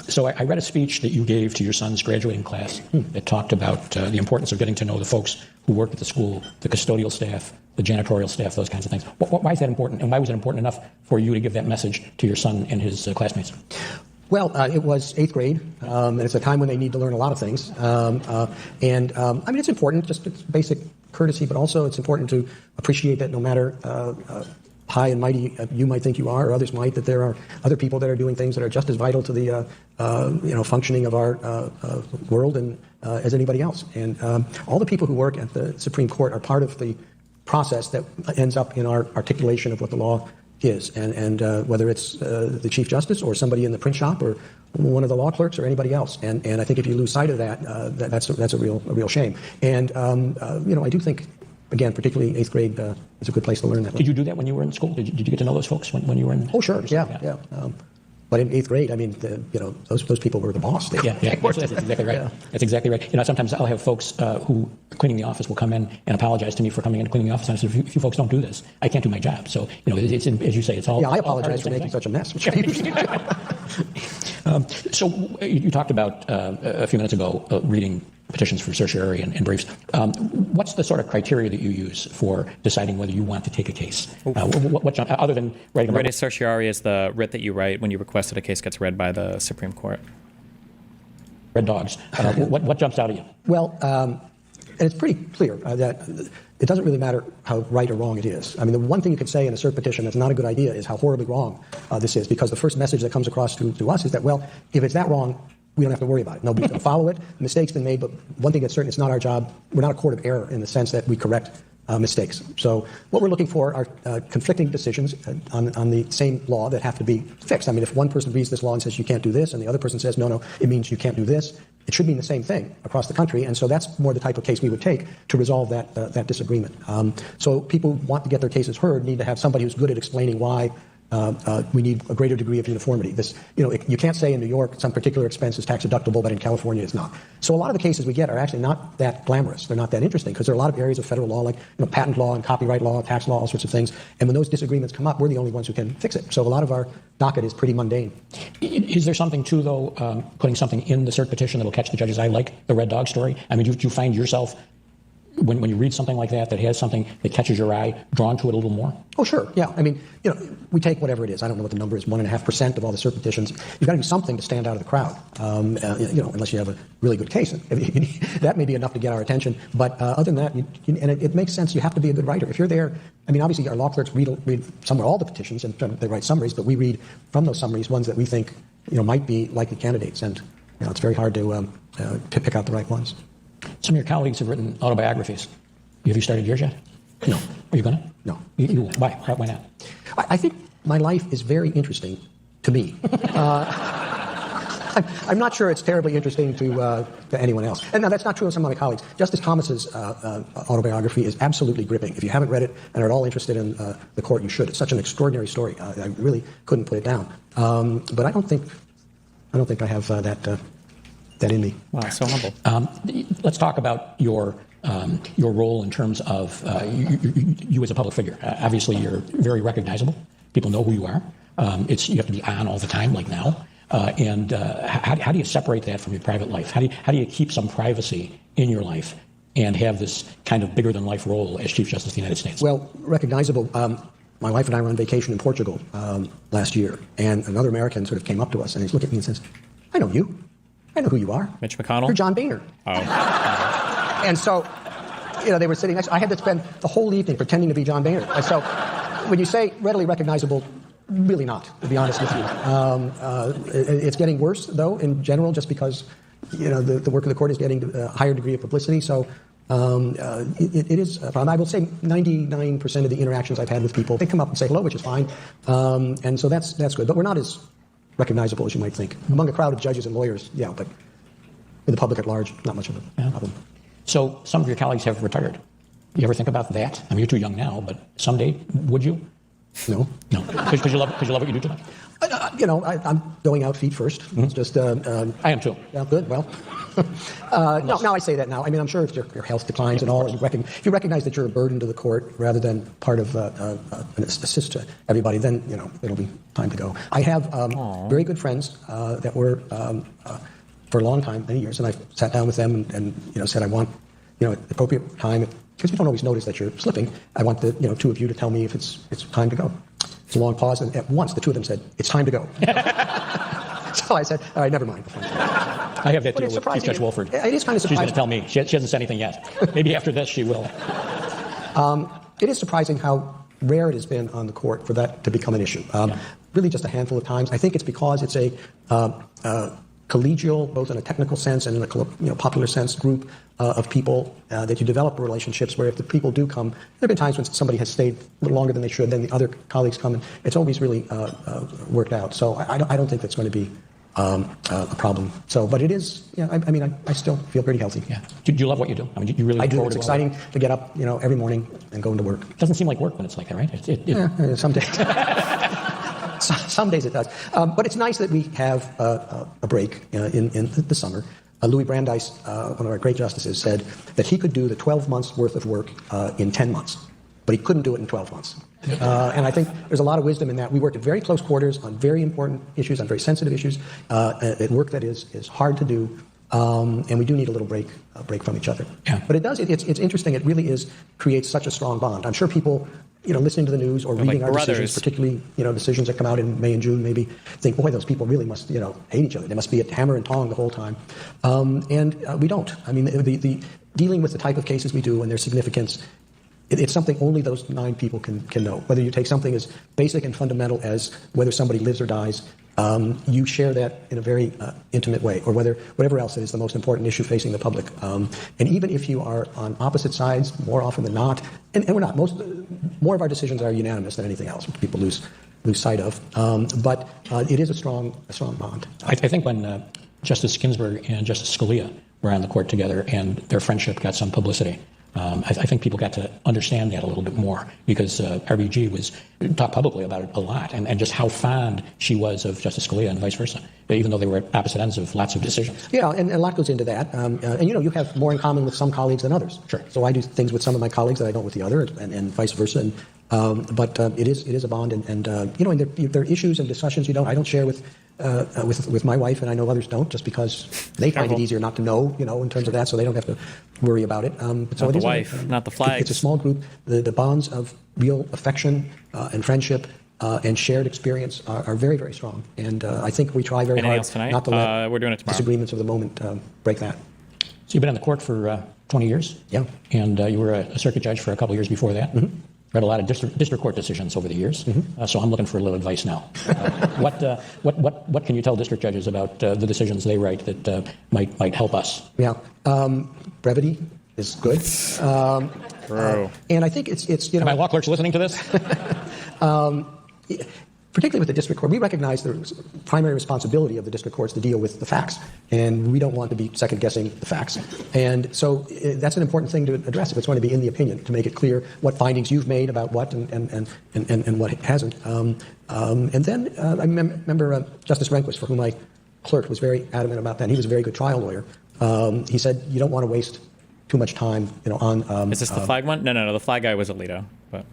Speaker 11: So I read a speech that you gave to your son's graduating class that talked about the importance of getting to know the folks who work at the school, the custodial staff, the janitorial staff, those kinds of things. Why is that important, and why was it important enough for you to give that message to your son and his classmates?
Speaker 10: Well, it was 8th grade, and it's a time when they need to learn a lot of things. I mean, it's important, just it's basic courtesy, but also it's important to appreciate that no matter high and mighty you might think you are, or others might, that there are other people that are doing things that are just as vital to the functioning of our world and as anybody else. And all the people who work at the Supreme Court are part of the process that ends up in our articulation of what the law is. And whether it's the Chief Justice or somebody in the print shop or one of the law clerks or anybody else. And I think if you lose sight of that, that's a real shame. And I do think, again, particularly 8th grade is a good place to learn that.
Speaker 11: Did you do that when you were in school? Did you get to know those folks when you were in?
Speaker 10: Oh, sure. Yeah. But in 8th grade, I mean, those people were the boss.
Speaker 11: That's exactly right. Yeah. That's exactly right. Sometimes I'll have folks who are cleaning the office will come in and apologize to me for coming in and cleaning the office. And I said, if you folks don't do this, I can't do my job. So, it's as you say, it's all.
Speaker 10: Yeah, I apologize for making such a mess.
Speaker 11: So you talked about a few minutes ago reading petitions for certiorari and briefs. What's the sort of criteria that you use for deciding whether you want to take a case? Other than writing
Speaker 1: a certiorari is the writ that you write when you request that a case gets read by the Supreme Court.
Speaker 11: Red dogs. What jumps out at you?
Speaker 10: Well, and it's pretty clear that it doesn't really matter how right or wrong it is. I mean, the one thing you could say in a cert petition that's not a good idea is how horribly wrong this is, because the first message that comes across to us is that, well, if it's that wrong, we don't have to worry about it. Nobody's going to follow it. A mistake's been made, but one thing that's certain, it's not our job. We're not a court of error in the sense that we correct mistakes. So what we're looking for are conflicting decisions on the same law that have to be fixed. I mean, if one person reads this law and says you can't do this, and the other person says, no, it means you can't do this, it should mean the same thing across the country. And so that's more the type of case we would take to resolve that disagreement. So people who want to get their cases heard need to have somebody who's good at explaining why we need a greater degree of uniformity. You can't say in New York some particular expense is tax deductible, but in California it's not. So a lot of the cases we get are actually not that glamorous. They're not that interesting because there are a lot of areas of federal law like patent law and copyright law, tax law, all sorts of things. And when those disagreements come up, we're the only ones who can fix it. So a lot of our docket is pretty mundane.
Speaker 11: Is there something too, though, putting something in the cert petition that will catch the judge's eye, like the Red Dog story? I mean, do you find yourself, when you read something like that has something that catches your eye, drawn to it a little more?
Speaker 10: Oh, sure. Yeah. I mean, we take whatever it is. I don't know what the number is, 1.5% of all the cert petitions. You've got to do something to stand out of the crowd, unless you have a really good case. That may be enough to get our attention. But other than that, and it makes sense. You have to be a good writer. If you're there, I mean, obviously our law clerks read somewhere all the petitions and they write summaries, but we read from those summaries ones that we think, might be likely candidates. And it's very hard to pick out the right ones.
Speaker 11: Some of your colleagues have written autobiographies. Have you started yours yet?
Speaker 10: No.
Speaker 11: Are you going to?
Speaker 10: No.
Speaker 11: Why? Why not?
Speaker 10: I think my life is very interesting to me. I'm not sure it's terribly interesting to anyone else. And no, that's not true of some of my colleagues. Justice Thomas's autobiography is absolutely gripping. If you haven't read it and are at all interested in the court, you should. It's such an extraordinary story. I really couldn't put it down. But I don't think I have that in me.
Speaker 1: Wow, so humble.
Speaker 11: Let's talk about your role in terms of you as a public figure. Obviously, you're very recognizable. People know who you are. You have to be on all the time, like now. And how do you separate that from your private life? How do you keep some privacy in your life and have this kind of bigger than life role as Chief Justice of the United States?
Speaker 10: Well, recognizable. My wife and I were on vacation in Portugal last year, and another American sort of came up to us and he's looking at me and says, "I know you. I know who you are.
Speaker 1: Mitch McConnell?
Speaker 10: You're John Boehner."
Speaker 1: Oh.
Speaker 10: And so, they were sitting next. I had to spend the whole evening pretending to be John Boehner. And so, when you say readily recognizable, really not, to be honest with you. It's getting worse, though, in general, just because, the work of the court is getting a higher degree of publicity. So, it is a problem. I will say 99% of the interactions I've had with people, they come up and say hello, which is fine. And so that's good. But we're not as recognizable as you might think. Among a crowd of judges and lawyers, yeah, but in the public at large, not much of a problem.
Speaker 11: So some of your colleagues have retired. You ever think about that? I mean, you're too young now, but someday, would you?
Speaker 10: No.
Speaker 11: No. Because you love what you do too much?
Speaker 10: I'm going out feet first. Mm-hmm. It's just...
Speaker 11: I am too.
Speaker 10: Yeah, good. Well... now I say that now. I mean, I'm sure if your health declines and all, if you recognize that you're a burden to the court rather than part of an assist to everybody, then, it'll be time to go. I have very good friends that were, for a long time, many years, and I sat down with them and said, I want, at the appropriate time, because you don't always notice that you're slipping, I want the, two of you to tell me if it's time to go. It's a long pause, and at once the two of them said, it's time to go. So I said, all right, never mind.
Speaker 11: I have that too with Chief Judge Wolford.
Speaker 10: It is kind of surprising.
Speaker 11: She's going to tell me. She hasn't said anything yet. Maybe after this she will.
Speaker 10: It is surprising how rare it has been on the court for that to become an issue. Really just a handful of times. I think it's because it's a collegial, both in a technical sense and in a popular sense, group of people that you develop relationships where if the people do come, there have been times when somebody has stayed a little longer than they should, then the other colleagues come, and it's always really worked out. So I don't think that's going to be a problem. So, but it is, I still feel pretty healthy.
Speaker 11: Yeah. Do you love what you do? I mean, you really
Speaker 10: I do.
Speaker 11: It's
Speaker 10: exciting to get up, every morning and go into work.
Speaker 11: It doesn't seem like work when it's like that, right?
Speaker 10: Yeah, some days. Some days it does. But it's nice that we have a break in the summer. Louis Brandeis, one of our great justices, said that he could do the 12 months worth of work in 10 months, but he couldn't do it in 12 months. And I think there's a lot of wisdom in that. We worked at very close quarters on very important issues, on very sensitive issues, at work that is hard to do, and we do need a little break from each other.
Speaker 11: Yeah.
Speaker 10: But it's interesting. It really creates such a strong bond. I'm sure people, listening to the news or reading our decisions, particularly, decisions that come out in May and June, maybe think, boy, those people really must, hate each other. They must be at hammer and tong the whole time. And we don't. I mean, the dealing with the type of cases we do and their significance, it's something only those 9 people can know. Whether you take something as basic and fundamental as whether somebody lives or dies you share that in a very intimate way, or whatever else it is the most important issue facing the public. And even if you are on opposite sides, more often than not, and we're not, more of our decisions are unanimous than anything else, which people lose sight of. But it is a strong bond.
Speaker 11: I think when Justice Ginsburg and Justice Scalia were on the court together and their friendship got some publicity, I think people got to understand that a little bit more, because RBG talked publicly about it a lot, and just how fond she was of Justice Scalia and vice versa, even though they were at opposite ends of lots of decisions.
Speaker 10: Yeah, and a lot goes into that. And you have more in common with some colleagues than others.
Speaker 11: Sure.
Speaker 10: So I do things with some of my colleagues that I don't with the other, and vice versa. But it is a bond, and there are issues and discussions I don't share with my wife, and I know others don't, just because they find it easier not to know, in terms of that, so they don't have to worry about it.
Speaker 1: Not the wife, not the flags.
Speaker 10: It's a small group. The bonds of real affection and friendship and shared experience are very, very strong. And I think we try very hard not to let
Speaker 1: we're doing it tomorrow.
Speaker 10: disagreements of the moment break that.
Speaker 11: So you've been on the court for 20 years?
Speaker 10: Yeah.
Speaker 11: And you were a circuit judge for a couple of years before that?
Speaker 10: Mm-hmm.
Speaker 11: Read a lot of district court decisions over the years, so I'm looking for a little advice now. What can you tell district judges about the decisions they write that might help us?
Speaker 10: Yeah, brevity is good. And I think it's
Speaker 11: Are my law clerks listening to this?
Speaker 10: Particularly with the district court, we recognize the primary responsibility of the district courts to deal with the facts, and we don't want to be second-guessing the facts. And so that's an important thing to address if it's going to be in the opinion, to make it clear what findings you've made about what and what hasn't. And then I remember Justice Rehnquist, for whom I clerked, was very adamant about that. He was a very good trial lawyer. He said you don't want to waste too much time, on.
Speaker 1: Is this the flag one? No. The flag guy was Alito, but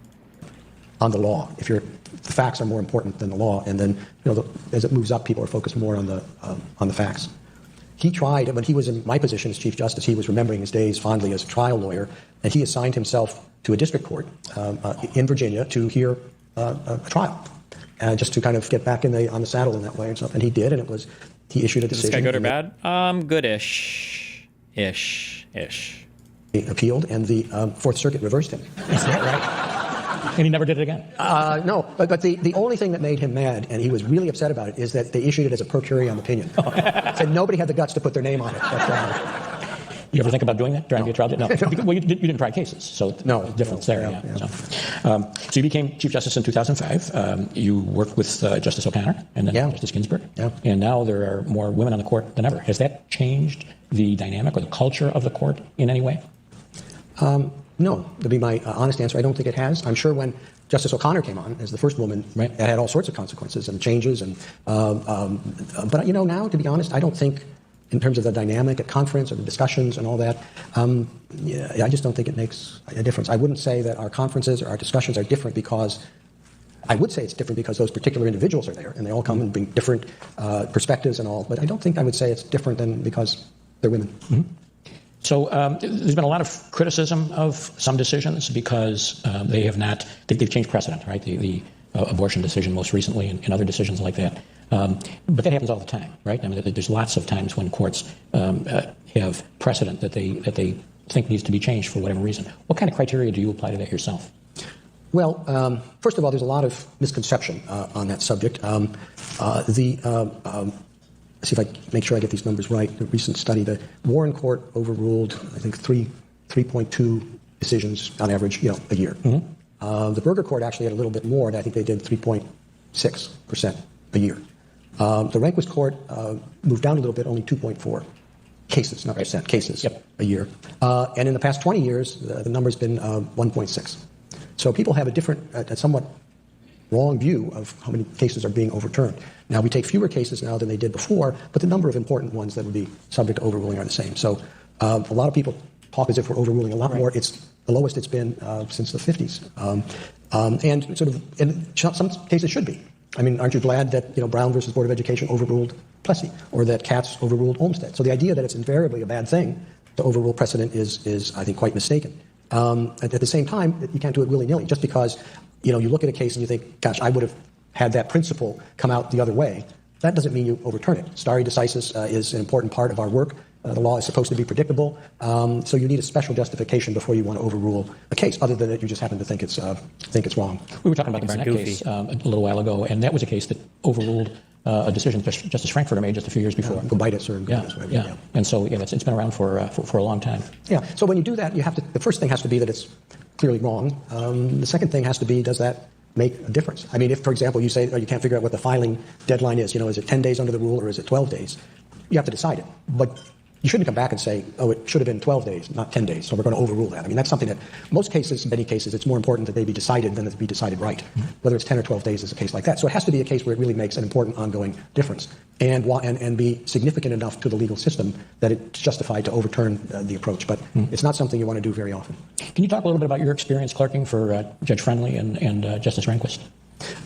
Speaker 10: on the law. If the facts are more important than the law, and then as it moves up, people are focused more on the facts. He tried, when he was in my position as Chief Justice, he was remembering his days fondly as a trial lawyer, and he assigned himself to a district court in Virginia to hear a trial, just to kind of get back on the saddle in that way and stuff. And he did, and he issued a decision.
Speaker 1: Is this guy good or bad? Goodish, ish.
Speaker 10: He appealed, and the Fourth Circuit reversed him.
Speaker 11: Is that right? And he never did it again?
Speaker 10: No, but the only thing that made him mad, and he was really upset about it, is that they issued it as a per curiam opinion. Said nobody had the guts to put their name on it. But,
Speaker 11: you ever think about doing that? Trying to get trial? No. Well, you didn't try cases, so
Speaker 10: no
Speaker 11: difference there. Yeah. So you became Chief Justice in 2005. You worked with Justice O'Connor and then Justice Ginsburg.
Speaker 10: Yeah.
Speaker 11: And now there are more women on the court than ever. Has that changed the dynamic or the culture of the court in any way?
Speaker 10: No, to be my honest answer, I don't think it has. I'm sure when Justice O'Connor came on as the first woman, it had all sorts of consequences and changes. But now, to be honest, I don't think, in terms of the dynamic at conference or the discussions and all that, I just don't think it makes a difference. I wouldn't say that our conferences or our discussions are different because. I would say it's different because those particular individuals are there and they all come and bring different perspectives and all. But I don't think I would say it's different than because they're women.
Speaker 11: Mm-hmm. So there's been a lot of criticism of some decisions because they've changed precedent, right? The abortion decision most recently and other decisions like that. But that happens all the time, right? I mean, there's lots of times when courts have precedent that they think needs to be changed for whatever reason. What kind of criteria do you apply to that yourself?
Speaker 10: Well, first of all, there's a lot of misconception on that subject. Let's see if I make sure I get these numbers right. The recent study, the Warren Court overruled, I think, 3.2 decisions on average, a year. Mm-hmm. The Berger Court actually had a little bit more, and I think they did 3.6% a year. The Rehnquist Court moved down a little bit, only 2.4 cases, not percent, cases a year. And in the past 20 years, the number's been 1.6. So people have a somewhat wrong view of how many cases are being overturned. Now, we take fewer cases now than they did before, but the number of important ones that would be subject to overruling are the same. So a lot of people talk as if we're overruling a lot more. It's the lowest it's been since the 50s. And some cases should be. I mean, aren't you glad that Brown versus Board of Education overruled Plessy, or that Katz overruled Olmstead? So the idea that it's invariably a bad thing to overrule precedent is I think, quite mistaken. At the same time, you can't do it willy-nilly. Just because you look at a case and you think, gosh, I would have had that principle come out the other way, that doesn't mean you overturn it. Stare decisis is an important part of our work. The law is supposed to be predictable, so you need a special justification before you want to overrule a case, other than that you just happen to think it's wrong.
Speaker 11: We were talking about the Barnett case a little while ago, and that was a case that overruled a decision Justice Frankfurter made just a few years before.
Speaker 10: Gobitis or Gobitis, whatever.
Speaker 11: Yeah. And so it's been around for a long time.
Speaker 10: Yeah. So when you do that, the first thing has to be that it's clearly wrong. The second thing has to be, does that make a difference? I mean, if, for example, you say, you can't figure out what the filing deadline is, is it 10 days under the rule or is it 12 days? You have to decide it. But you shouldn't come back and say, it should have been 12 days, not 10 days, so we're going to overrule that. I mean, that's something that many cases, it's more important that they be decided than that it be decided right. Whether it's 10 or 12 days is a case like that. So it has to be a case where it really makes an important ongoing difference and be significant enough to the legal system that it's justified to overturn the approach. But it's not something you want to do very often.
Speaker 11: Can you talk a little bit about your experience clerking for Judge Friendly and Justice Rehnquist?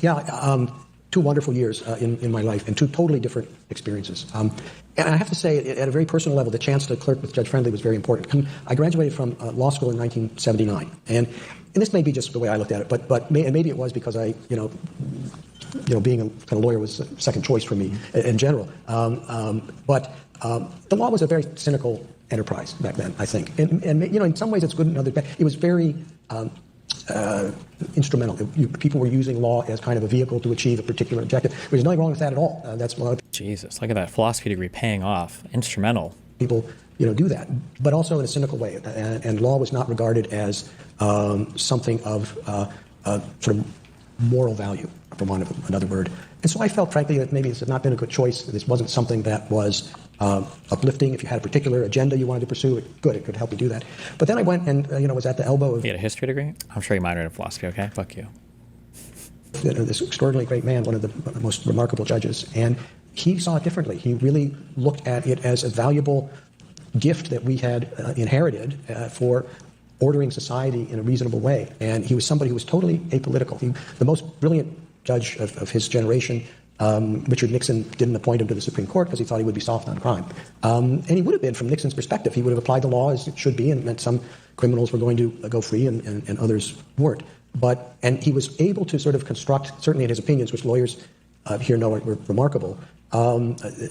Speaker 10: Yeah, 2 wonderful years in my life and 2 totally different experiences. And I have to say, at a very personal level, the chance to clerk with Judge Friendly was very important. I graduated from law school in 1979, and this may be just the way I looked at it, but maybe it was because I, being a kind of lawyer was a second choice for me in general. But the law was a very cynical enterprise back then, I think, and in some ways it's good and other bad. It was very instrumental. People were using law as kind of a vehicle to achieve a particular objective. There's nothing wrong with that at all. That's a lot of
Speaker 1: Jesus, look at that philosophy degree paying off. Instrumental.
Speaker 10: People, do that, but also in a cynical way. And law was not regarded as something of sort of moral value, for want of another word. And so I felt, frankly, that maybe this had not been a good choice. This wasn't something that was uplifting. If you had a particular agenda you wanted to pursue, it could help you do that. But then I went and, was at the elbow of...
Speaker 1: You had a history degree? I'm sure you minored in philosophy, okay? Fuck you.
Speaker 10: This extraordinarily great man, one of the most remarkable judges, and he saw it differently. He really looked at it as a valuable gift that we had inherited for ordering society in a reasonable way. And he was somebody who was totally apolitical. The most brilliant judge of his generation. Richard Nixon didn't appoint him to the Supreme Court because he thought he would be soft on crime. And he would have been, from Nixon's perspective, he would have applied the law as it should be and meant some criminals were going to go free and others weren't. And he was able to sort of construct, certainly in his opinions, which lawyers here know were remarkable,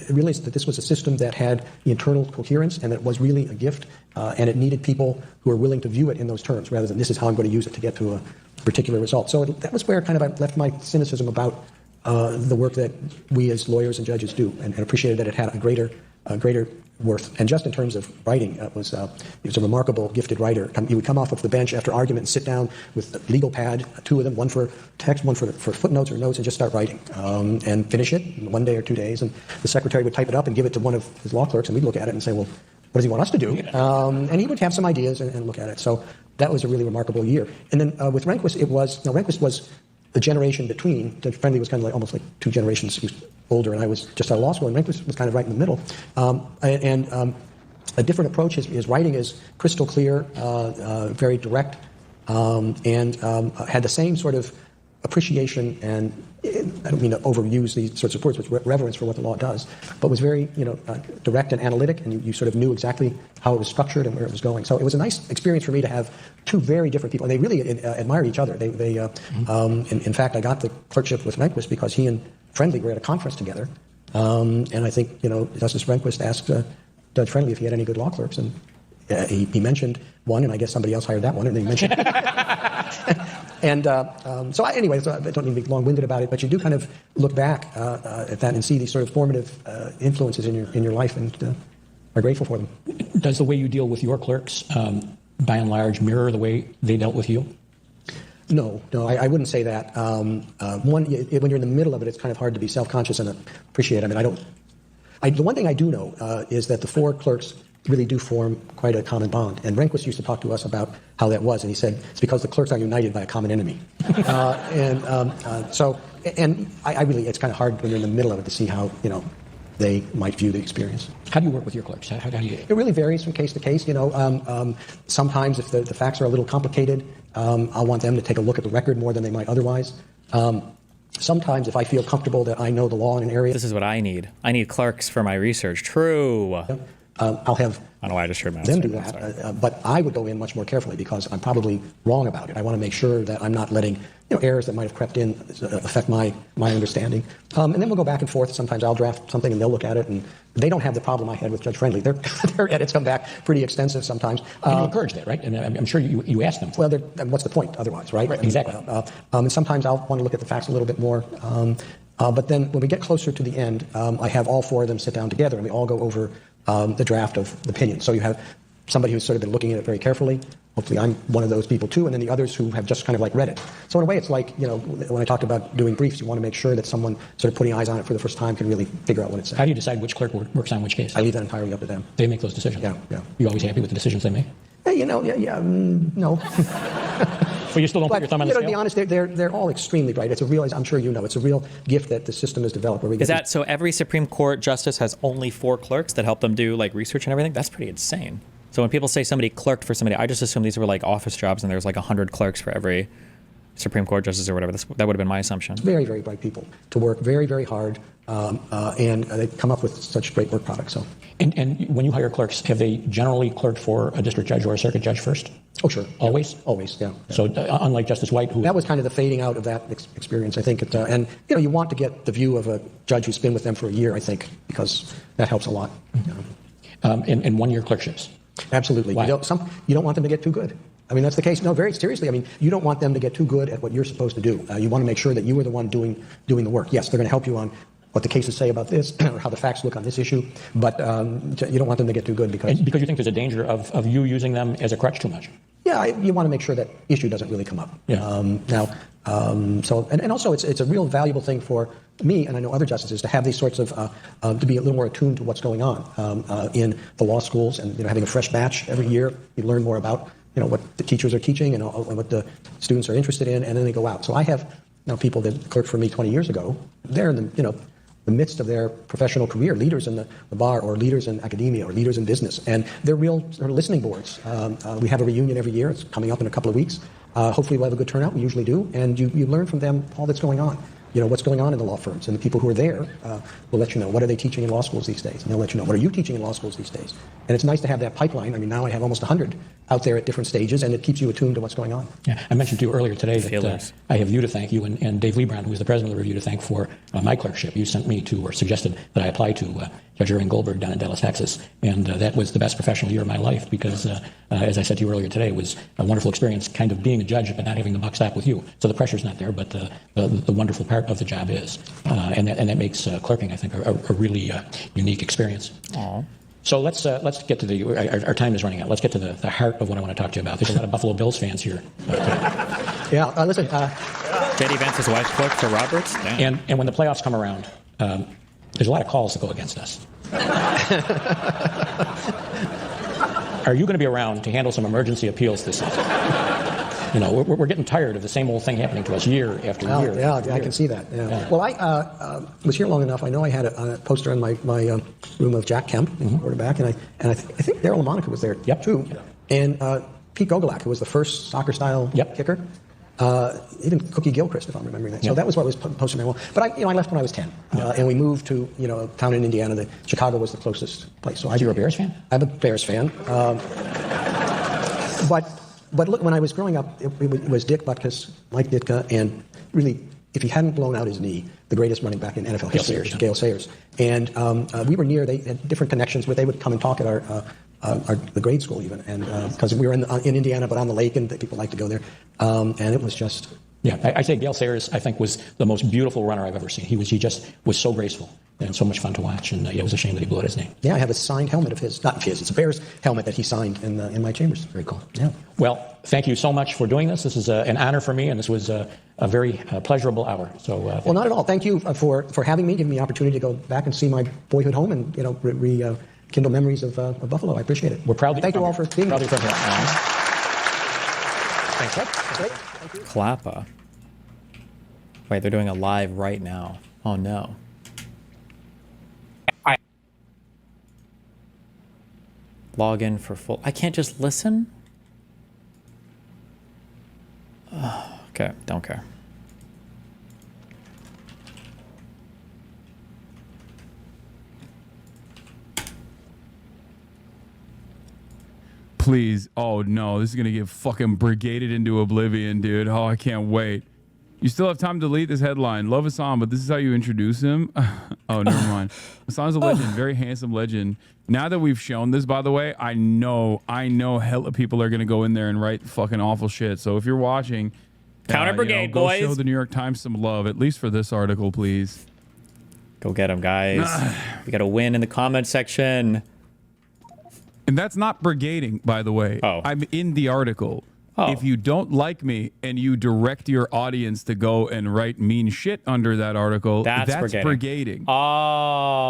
Speaker 10: realized that this was a system that had internal coherence and that it was really a gift, and it needed people who were willing to view it in those terms rather than this is how I'm going to use it to get to a particular result. So that was where kind of I left my cynicism about the work that we as lawyers and judges do, and appreciated that it had a greater worth. And just in terms of writing, he was a remarkable, gifted writer. He would come off of the bench after argument and sit down with a legal pad, 2 of them, one for text, one for footnotes or notes, and just start writing and finish it in 1 day or 2 days. And the secretary would type it up and give it to one of his law clerks, and we'd look at it and say, well, what does he want us to do? And he would have some ideas and look at it. So that was a really remarkable year. And then with Rehnquist, Rehnquist was the generation between. Judge Friendly was kind of like almost like 2 generations. He was older, and I was just out of law school, and Rehnquist was kind of right in the middle. A different approach. His writing is crystal clear, very direct, and had the same sort of appreciation and, I don't mean to overuse these sorts of words, but reverence for what the law does, but was very, direct and analytic, and you sort of knew exactly how it was structured and where it was going. So it was a nice experience for me to have 2 very different people, and they really admired each other. In fact, I got the clerkship with Rehnquist because he and Friendly were at a conference together, and I think, Justice Rehnquist asked Judge Friendly if he had any good law clerks, and he mentioned one, and I guess somebody else hired that one, and then he mentioned And anyway, I don't need to be long-winded about it, but you do kind of look back at that and see these sort of formative influences in your life, and are grateful for them.
Speaker 11: Does the way you deal with your clerks, by and large, mirror the way they dealt with you?
Speaker 10: No, I wouldn't say that. When you're in the middle of it, it's kind of hard to be self-conscious and appreciate. I mean, the one thing I do know is that the 4 clerks really do form quite a common bond. And Rehnquist used to talk to us about how that was, and he said it's because the clerks are united by a common enemy. I really, it's kind of hard when you're in the middle of it to see how they might view the experience.
Speaker 11: How do you work with your clerks? How do you?
Speaker 10: It really varies from case to case. Sometimes if the facts are a little complicated, I'll want them to take a look at the record more than they might otherwise. Sometimes if I feel comfortable that I know the law in an area.
Speaker 1: This is what I need. I need clerks for my research. True.
Speaker 10: I'll have
Speaker 1: I don't know why I just heard my
Speaker 10: them do that, but I would go in much more carefully because I'm probably wrong about it. I want to make sure that I'm not letting errors that might have crept in affect my understanding. And then we'll go back and forth. Sometimes I'll draft something and they'll look at it, and they don't have the problem I had with Judge Friendly. Their edits come back pretty extensive sometimes.
Speaker 11: And you encourage that, right? And I'm sure you ask them.
Speaker 10: Well, what's the point otherwise, right?
Speaker 11: Right, exactly.
Speaker 10: And sometimes I'll want to look at the facts a little bit more. But then when we get closer to the end, I have all four of them sit down together and we all go over the draft of the opinion. So you have somebody who's sort of been looking at it very carefully. Hopefully I'm one of those people too, and then the others who have just kind of like read it. So in a way it's like, when I talked about doing briefs, you want to make sure that someone sort of putting eyes on it for the first time can really figure out what it says.
Speaker 11: How do you decide which clerk works on which case?
Speaker 10: I leave that entirely up to them.
Speaker 11: They make those decisions?
Speaker 10: Yeah.
Speaker 11: You always happy with the decisions they make?
Speaker 10: No.
Speaker 11: But you still don't put your thumb on the scale?
Speaker 10: To be honest, they're all extremely bright. It's a real, I'm sure it's a real gift that the system has developed. Where we
Speaker 1: Is that so? Every Supreme Court justice has only 4 clerks that help them do like research and everything? That's pretty insane. So when people say somebody clerked for somebody, I just assume these were like office jobs and there's like 100 clerks for every Supreme Court justice or whatever. That would have been my assumption.
Speaker 10: Very, very bright people to work very, very hard, and they come up with such great work products. So.
Speaker 11: And when you hire clerks, have they generally clerked for a district judge or a circuit judge first?
Speaker 10: Oh, sure.
Speaker 11: Always?
Speaker 10: Always, yeah.
Speaker 11: So unlike Justice White, who...
Speaker 10: That was kind of the fading out of that experience, I think. And, you want to get the view of a judge who's been with them for a year, I think, because that helps a lot.
Speaker 11: In one-year clerkships?
Speaker 10: Absolutely.
Speaker 11: Why?
Speaker 10: You don't want them to get too good. I mean, that's the case. No, very seriously. I mean, you don't want them to get too good at what you're supposed to do. You want to make sure that you are the one doing the work. Yes, they're going to help you on what the cases say about this or how the facts look on this issue, but you don't want them to get too good because
Speaker 11: you think there's a danger of you using them as a crutch too much.
Speaker 10: Yeah, you want to make sure that issue doesn't really come up.
Speaker 11: Yeah.
Speaker 10: Also it's a real valuable thing for me, and I know other justices, to have these sorts of to be a little more attuned to what's going on in the law schools, and having a fresh batch every year. You learn more about what the teachers are teaching and what the students are interested in, and then they go out. So I have people that clerked for me 20 years ago. They're in the midst of their professional career, leaders in the bar or leaders in academia or leaders in business. And they're real sort of listening boards. We have a reunion every year. It's coming up in a couple of weeks. Hopefully we'll have a good turnout. We usually do. And you learn from them all that's going on. What's going on in the law firms. And the people who are there will let you know, what are they teaching in law schools these days? And they'll let you know, what are you teaching in law schools these days? And it's nice to have that pipeline. I mean, now I have almost 100 out there at different stages, and it keeps you attuned to what's going on.
Speaker 11: Yeah, I mentioned to you earlier today that I have you to thank, you and Dave Lebron, who is the president of the review, to thank for my clerkship. You sent me to, or suggested that I apply to Judge Aaron Goldberg down in Dallas, Texas. And that was the best professional year of my life because, as I said to you earlier today, it was a wonderful experience kind of being a judge but not having the buck stop with you. So the pressure's not there, but the wonderful part of the job is. And that makes clerking, I think, a really unique experience.
Speaker 1: Aww.
Speaker 11: So let's get to our time is running out. Let's get to the heart of what I want to talk to you about. There's a lot of Buffalo Bills fans here.
Speaker 10: Listen.
Speaker 1: J.D. Vance's wife clerked for Roberts. Damn.
Speaker 11: And when the playoffs come around, there's a lot of calls that go against us. Are you going to be around to handle some emergency appeals this season? We're getting tired of the same old thing happening to us year after year.
Speaker 10: Yeah,
Speaker 11: after year.
Speaker 10: I can see that. Yeah. Well, I was here long enough. I know I had a poster in my room of Jack Kemp, quarterback, and I think Darryl LaMonica was there too.
Speaker 11: Yep.
Speaker 10: And Pete Gogolak, who was the first soccer-style kicker. Even Cookie Gilchrist, if I'm remembering that. So that was what was posted on my wall. But I left when I was 10, and we moved to a town in Indiana. Chicago was the closest place. So
Speaker 11: you're a Bears fan?
Speaker 10: I'm a Bears fan. But look, when I was growing up, it was Dick Butkus, Mike Ditka, and really, if he hadn't blown out his knee, the greatest running back in NFL history, Gale Sayers. And we were near. They had different connections where they would come and talk at the grade school even, and because we were in Indiana, but on the lake, and people like to go there. And it was just.
Speaker 11: Yeah, I say Gale Sayers, I think, was the most beautiful runner I've ever seen. He just was so graceful and so much fun to watch, and it was a shame that he blew out his knee.
Speaker 10: Yeah, I have a signed helmet of his. Not his, it's a Bears helmet that he signed in my chambers.
Speaker 11: Very cool.
Speaker 10: Yeah.
Speaker 11: Well, thank you so much for doing this. This is an honor for me, and this was a very pleasurable hour. So.
Speaker 10: Well, not at all. Thank you for having me, giving me the opportunity to go back and see my boyhood home and rekindle memories of Buffalo. I appreciate it.
Speaker 11: We're proud.
Speaker 10: Thank you all for being here.
Speaker 11: Thanks, Ed.
Speaker 10: Thank you.
Speaker 1: Clappa. Wait, they're doing a live right now. Oh no. Log in for full. I can't just listen? Okay, don't care.
Speaker 6: Please. Oh no, this is gonna get fucking brigaded into oblivion, dude. Oh, I can't wait. You still have time to delete this headline. Love Hassan, but this is how you introduce him? Oh, never mind. Hassan's a legend, very handsome legend. Now that we've shown this, by the way, I know hella people are going to go in there and write fucking awful shit. So if you're watching,
Speaker 1: Counter brigade,
Speaker 6: go
Speaker 1: boys.
Speaker 6: show the New York Times some love, at least for this article, please.
Speaker 1: Go get them, guys. We got to win in the comment section.
Speaker 6: And that's not brigading, by the way.
Speaker 1: Oh.
Speaker 6: I'm in the article.
Speaker 1: Oh.
Speaker 6: If you don't like me and you direct your audience to go and write mean shit under that article, that's brigading.
Speaker 1: Oh.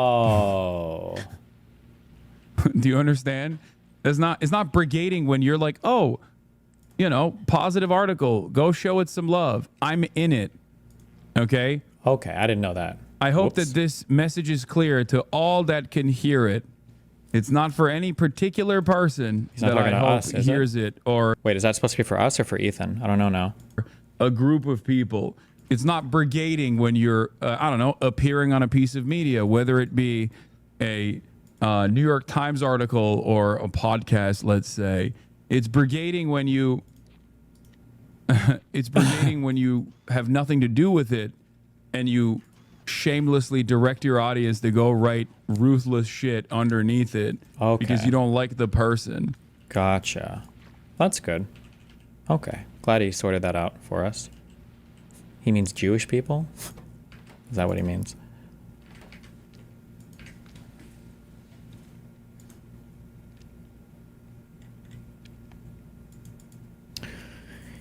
Speaker 6: Do you understand? It's not brigading when you're like, oh, positive article. Go show it some love. I'm in it. Okay?
Speaker 1: Okay, I didn't know that.
Speaker 6: I hope that this message is clear to all that can hear it. It's not for any particular person that I hope hears it. Or
Speaker 1: wait, is that supposed to be for us or for Ethan? I don't know now.
Speaker 6: A group of people. It's not brigading when you're, appearing on a piece of media, whether it be a New York Times article or a podcast, let's say. It's brigading when you have nothing to do with it and you shamelessly direct your audience to go write ruthless shit underneath it because you don't like the person.
Speaker 1: Gotcha. That's good. Okay. Glad he sorted that out for us. He means Jewish people? Is that what he means?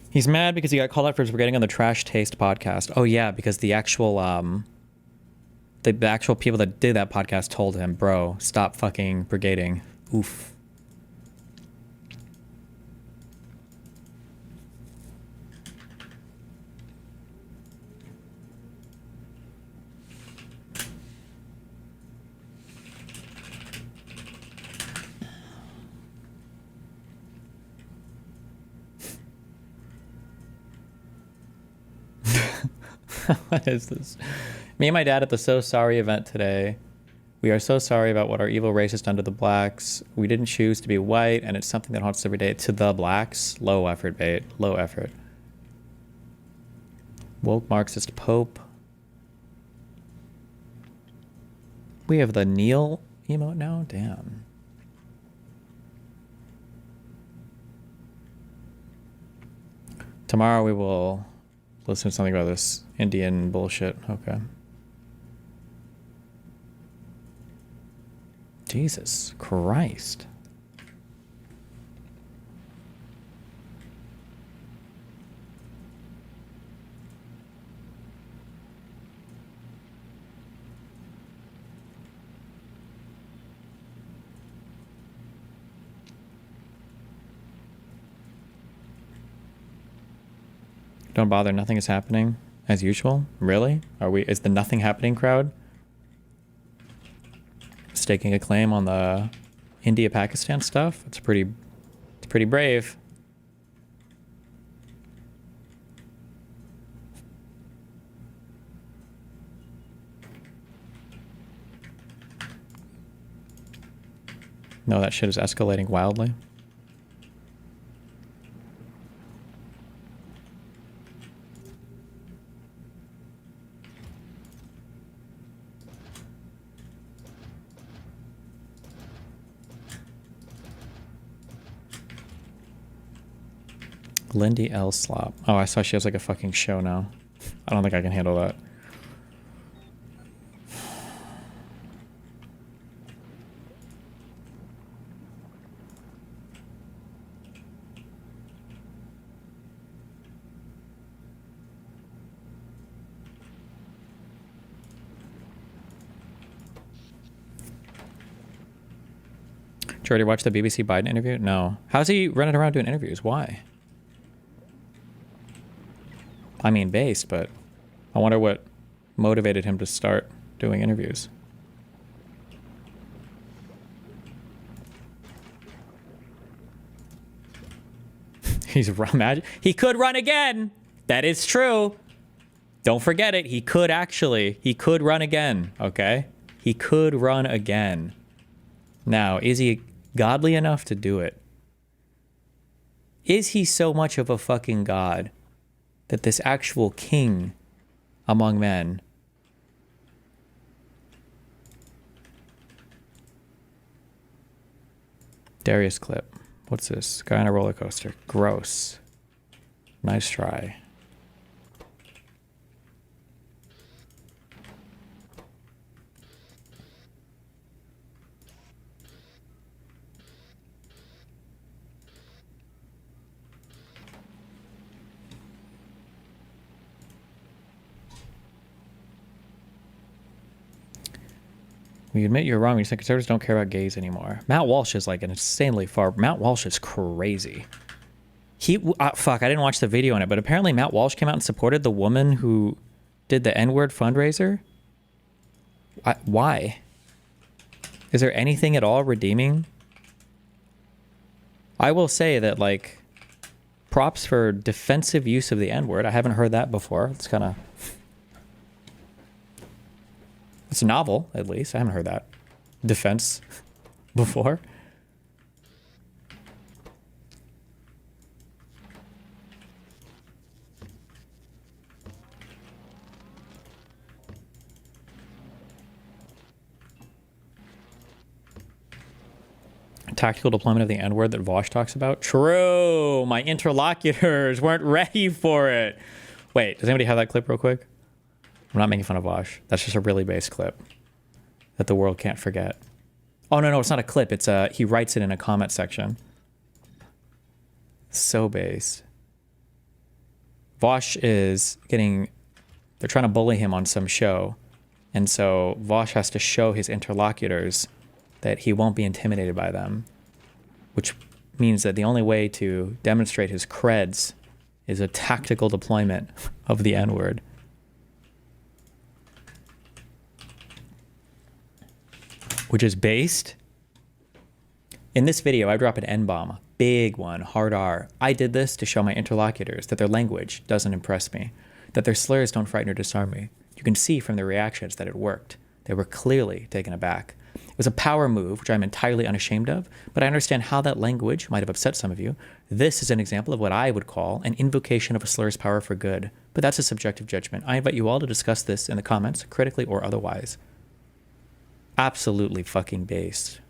Speaker 1: He's mad because he got called out for his brigading on the Trash Taste podcast. Oh yeah, because the actual the actual people that did that podcast told him, bro, stop fucking brigading. Oof. What is this? Me and my dad at the So Sorry event today. We are so sorry about what our evil race has done to the blacks. We didn't choose to be white, and it's something that haunts us every day. To the blacks? Low effort, bait. Low effort. Woke Marxist Pope. We have the Neil emote now? Damn. Tomorrow we will listen to something about this Indian bullshit. Okay. Jesus Christ. Don't bother, nothing is happening as usual? Really? Is the nothing happening crowd staking a claim on the India-Pakistan stuff? It's pretty brave. No, that shit is escalating wildly. Lindy L. Slop. Oh, I saw she has like a fucking show now. I don't think I can handle that. Did you already watch the BBC Biden interview? No. How's he running around doing interviews? Why? I mean, based, but I wonder what motivated him to start doing interviews. He could run again. That is true. Don't forget it. He could run again. Okay. He could run again. Now, is he godly enough to do it? Is he so much of a fucking god that this actual king among men Darius clip. What's this? Guy on a roller coaster. Gross. Nice try. We admit you're wrong when you say conservatives don't care about gays anymore. Matt Walsh is like an insanely far. Matt Walsh is crazy. Fuck, I didn't watch the video on it, but apparently Matt Walsh came out and supported the woman who did the N-word fundraiser. Why? Is there anything at all redeeming? I will say that, like, props for defensive use of the N-word. I haven't heard that before. It's kind of... It's novel, at least. I haven't heard that defense before. Tactical deployment of the N-word that Vosh talks about. True. My interlocutors weren't ready for it. Wait, does anybody have that clip real quick? I'm not making fun of Vosh. That's just a really base clip that the world can't forget. Oh, no, it's not a clip. It's he writes it in a comment section. So base. Vosh is getting... They're trying to bully him on some show. And so Vosh has to show his interlocutors that he won't be intimidated by them. Which means that the only way to demonstrate his creds is a tactical deployment of the N-word. Which is based. In this video, I drop an N-bomb, big one, hard R. I did this to show my interlocutors that their language doesn't impress me, that their slurs don't frighten or disarm me. You can see from their reactions that it worked. They were clearly taken aback. It was a power move, which I'm entirely unashamed of, but I understand how that language might have upset some of you. This is an example of what I would call an invocation of a slur's power for good, but that's a subjective judgment. I invite you all to discuss this in the comments, critically or otherwise. Absolutely fucking based.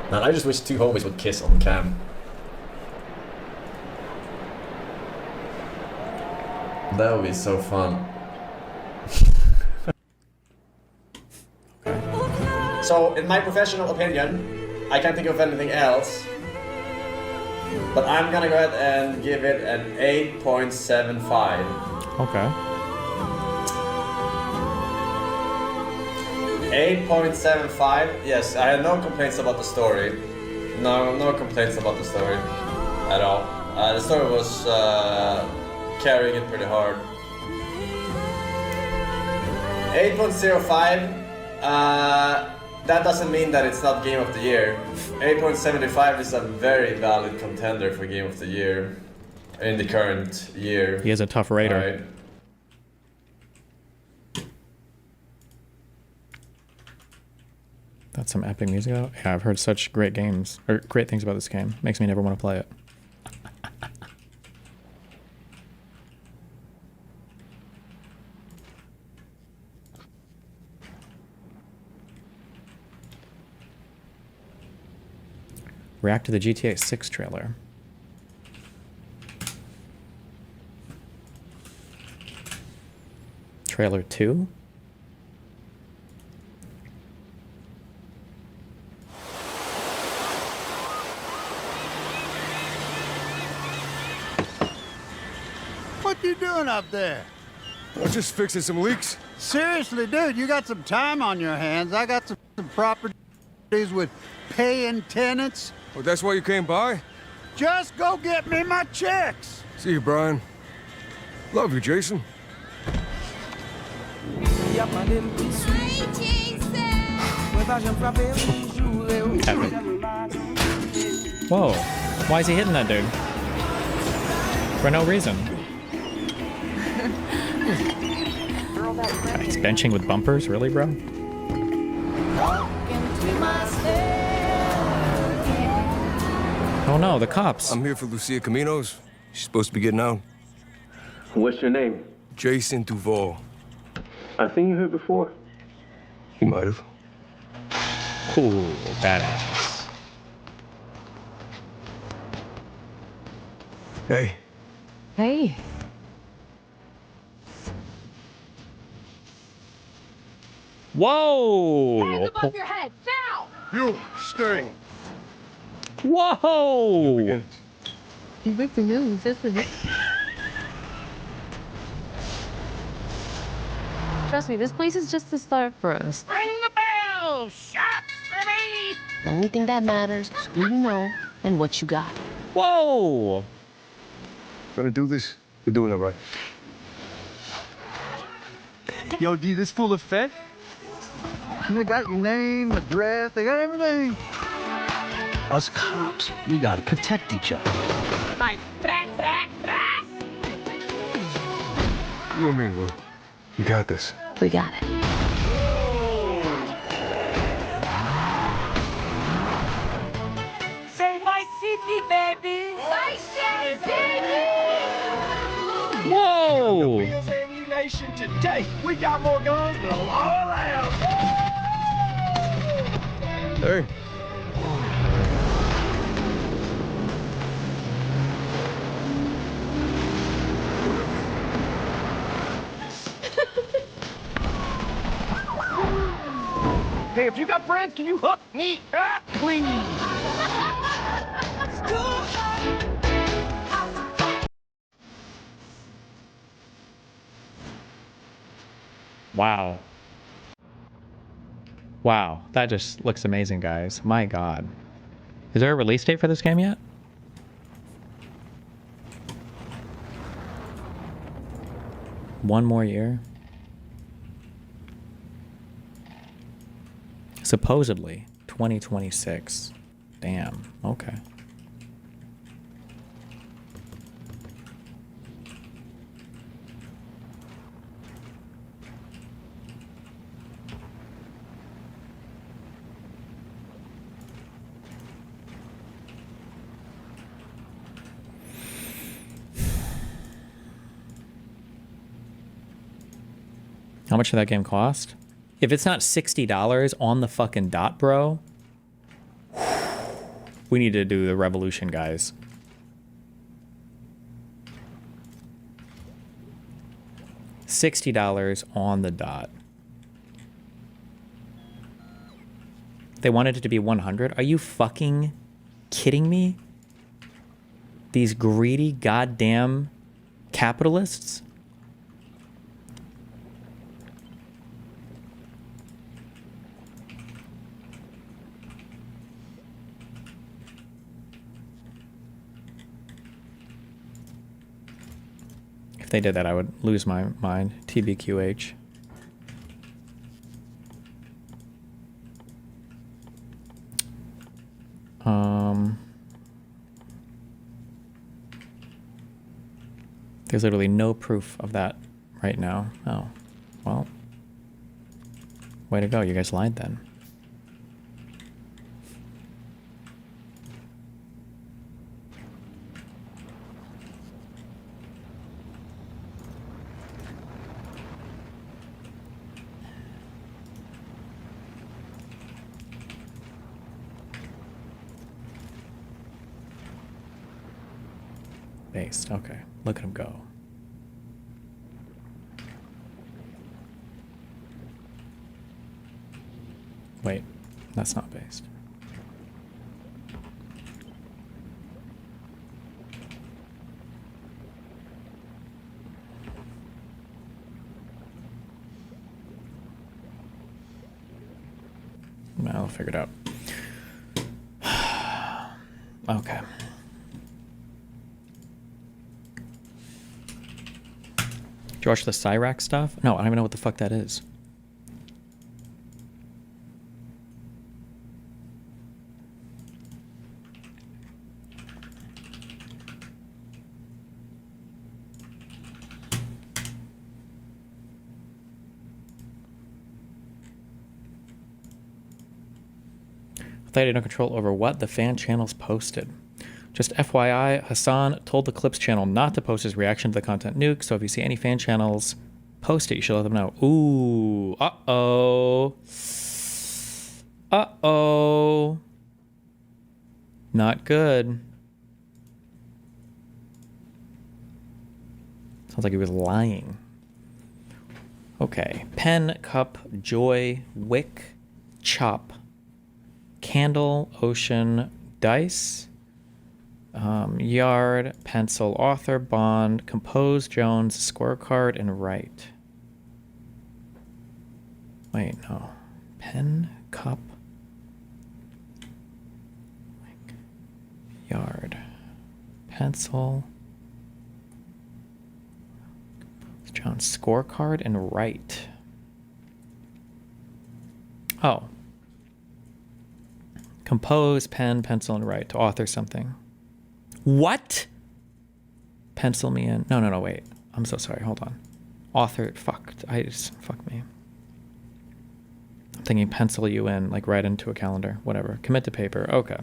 Speaker 12: Man, I just wish two homies would kiss on cam. That would be so fun. So, in my professional opinion, I can't think of anything else. But I'm gonna go ahead and give it an 8.75.
Speaker 1: Okay.
Speaker 12: 8.75. Yes, I had no complaints about the story. No complaints about the story at all. The story was carrying it pretty hard. 8.05. That doesn't mean that it's not Game of the Year. 8.75 is a very valid contender for Game of the Year in the current year.
Speaker 1: He is a tough raider.
Speaker 12: Right.
Speaker 1: That's some epic music. Yeah, I've heard such great games, or great things about this game. Makes me never want to play it. React to the GTA 6 trailer. Trailer 2?
Speaker 13: What you doing up there?
Speaker 14: I'm just fixing some leaks.
Speaker 13: Seriously, dude, you got some time on your hands. I got some properties with paying tenants.
Speaker 14: Oh, that's why you came by?
Speaker 13: Just go get me my checks.
Speaker 14: See you, Brian. Love you, Jason.
Speaker 1: Whoa. Why is he hitting that dude? For no reason. God, he's benching with bumpers? Really, bro? Oh no, the cops.
Speaker 14: I'm here for Lucia Caminos. She's supposed to be getting out.
Speaker 15: What's your name?
Speaker 14: Jason Duval.
Speaker 15: I've seen you here before.
Speaker 14: You might have.
Speaker 1: Cool, badass.
Speaker 14: Hey.
Speaker 16: Hey.
Speaker 1: Whoa!
Speaker 16: Hands above your head, now!
Speaker 14: You, stay.
Speaker 1: Whoa!
Speaker 16: You break the news, isn't it? Trust me, this place is just the start for us.
Speaker 17: Ring the bell! Shots for me!
Speaker 16: The only thing that matters is who you know and what you got.
Speaker 1: Whoa!
Speaker 14: Gonna do this? We're doing it right.
Speaker 13: Yo, D, this full of fed? They got your name, address, they got everything. Us cops, we gotta protect each other.
Speaker 17: Like,
Speaker 14: You and me, Lou. You got this.
Speaker 16: We got it.
Speaker 17: Say my city, baby! My city!
Speaker 1: Whoa!
Speaker 17: Nation today, we got more guns than a law allows.
Speaker 14: Hey.
Speaker 17: Hey, if you got friends, can you hook me up, please?
Speaker 1: Wow. Wow, that just looks amazing, guys. My God. Is there a release date for this game yet? One more year? Supposedly, 2026. Damn, okay. How much did that game cost? If it's not $60 on the fucking dot, bro, we need to do the revolution, guys. $60 on the dot. They wanted it to be 100. Are you fucking kidding me? These greedy goddamn capitalists? If they did that, I would lose my mind. TBQH. There's literally no proof of that right now. Oh, well. Way to go. You guys lied then. Based. Okay. Look at him go. Wait. That's not based. Well, I'll figure it out. Okay. Did you watch the Cyrax stuff? No, I don't even know what the fuck that is. I had no control over what the fan channels posted. Just FYI, Hassan told the Clips channel not to post his reaction to the content nuke, so if you see any fan channels post it, you should let them know. Ooh, uh-oh. Uh-oh. Not good. Sounds like he was lying. Okay. Pen, cup, joy, wick, chop, candle, ocean, dice, yard, pencil, author, bond, compose, Jones, scorecard, and write. Wait, no. Pen, cup, yard, pencil, Jones, scorecard, and write. Oh. Compose, pen, pencil, and write. To author something. What? Pencil me in. No, wait. I'm so sorry. Hold on. Author, fuck me. I'm thinking pencil you in, like right into a calendar. Whatever. Commit to paper. Okay.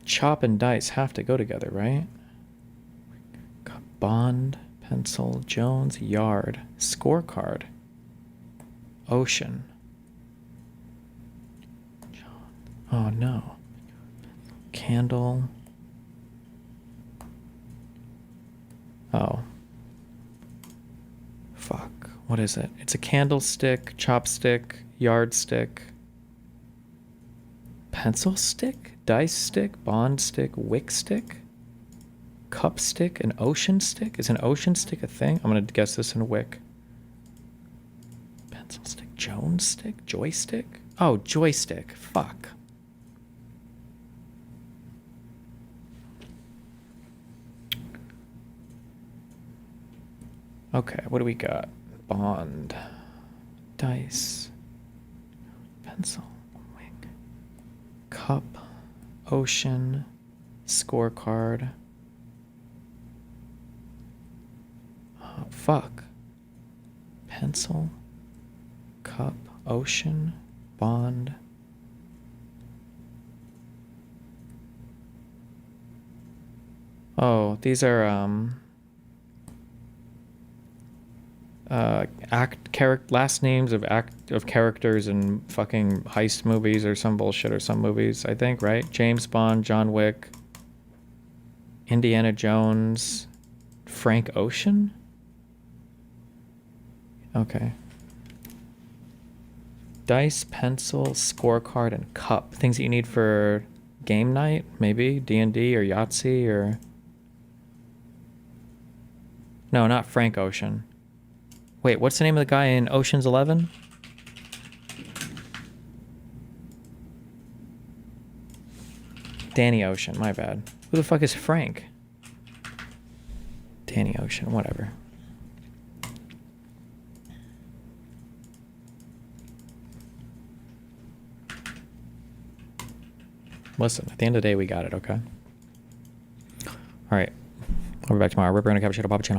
Speaker 1: Chop and dice have to go together, right? Bond, pencil, Jones, yard, scorecard, ocean. Oh no. Candle. Oh. Fuck. What is it? It's a candlestick, chopstick, yardstick, pencil stick, dice stick, bond stick, wick stick, cup stick, an ocean stick? Is an ocean stick a thing? I'm going to guess this in wick. Pencil stick, Jones stick, joystick? Oh, joystick. Fuck. Okay, what do we got? Bond, dice, pencil, wick, cup, ocean, scorecard. Oh, fuck. Pencil, cup, ocean, bond. Oh, these are last names of characters in fucking heist movies or some bullshit or some movies, I think, right? James Bond, John Wick, Indiana Jones, Frank Ocean? Okay. Dice, pencil, scorecard, and cup. Things that you need for game night, maybe? D&D or Yahtzee or... No, not Frank Ocean. Wait, what's the name of the guy in Ocean's 11? Danny Ocean, my bad. Who the fuck is Frank? Danny Ocean, whatever. Listen, at the end of the day, we got it, okay? All right. We'll be back tomorrow. Ripper and a cappuccino,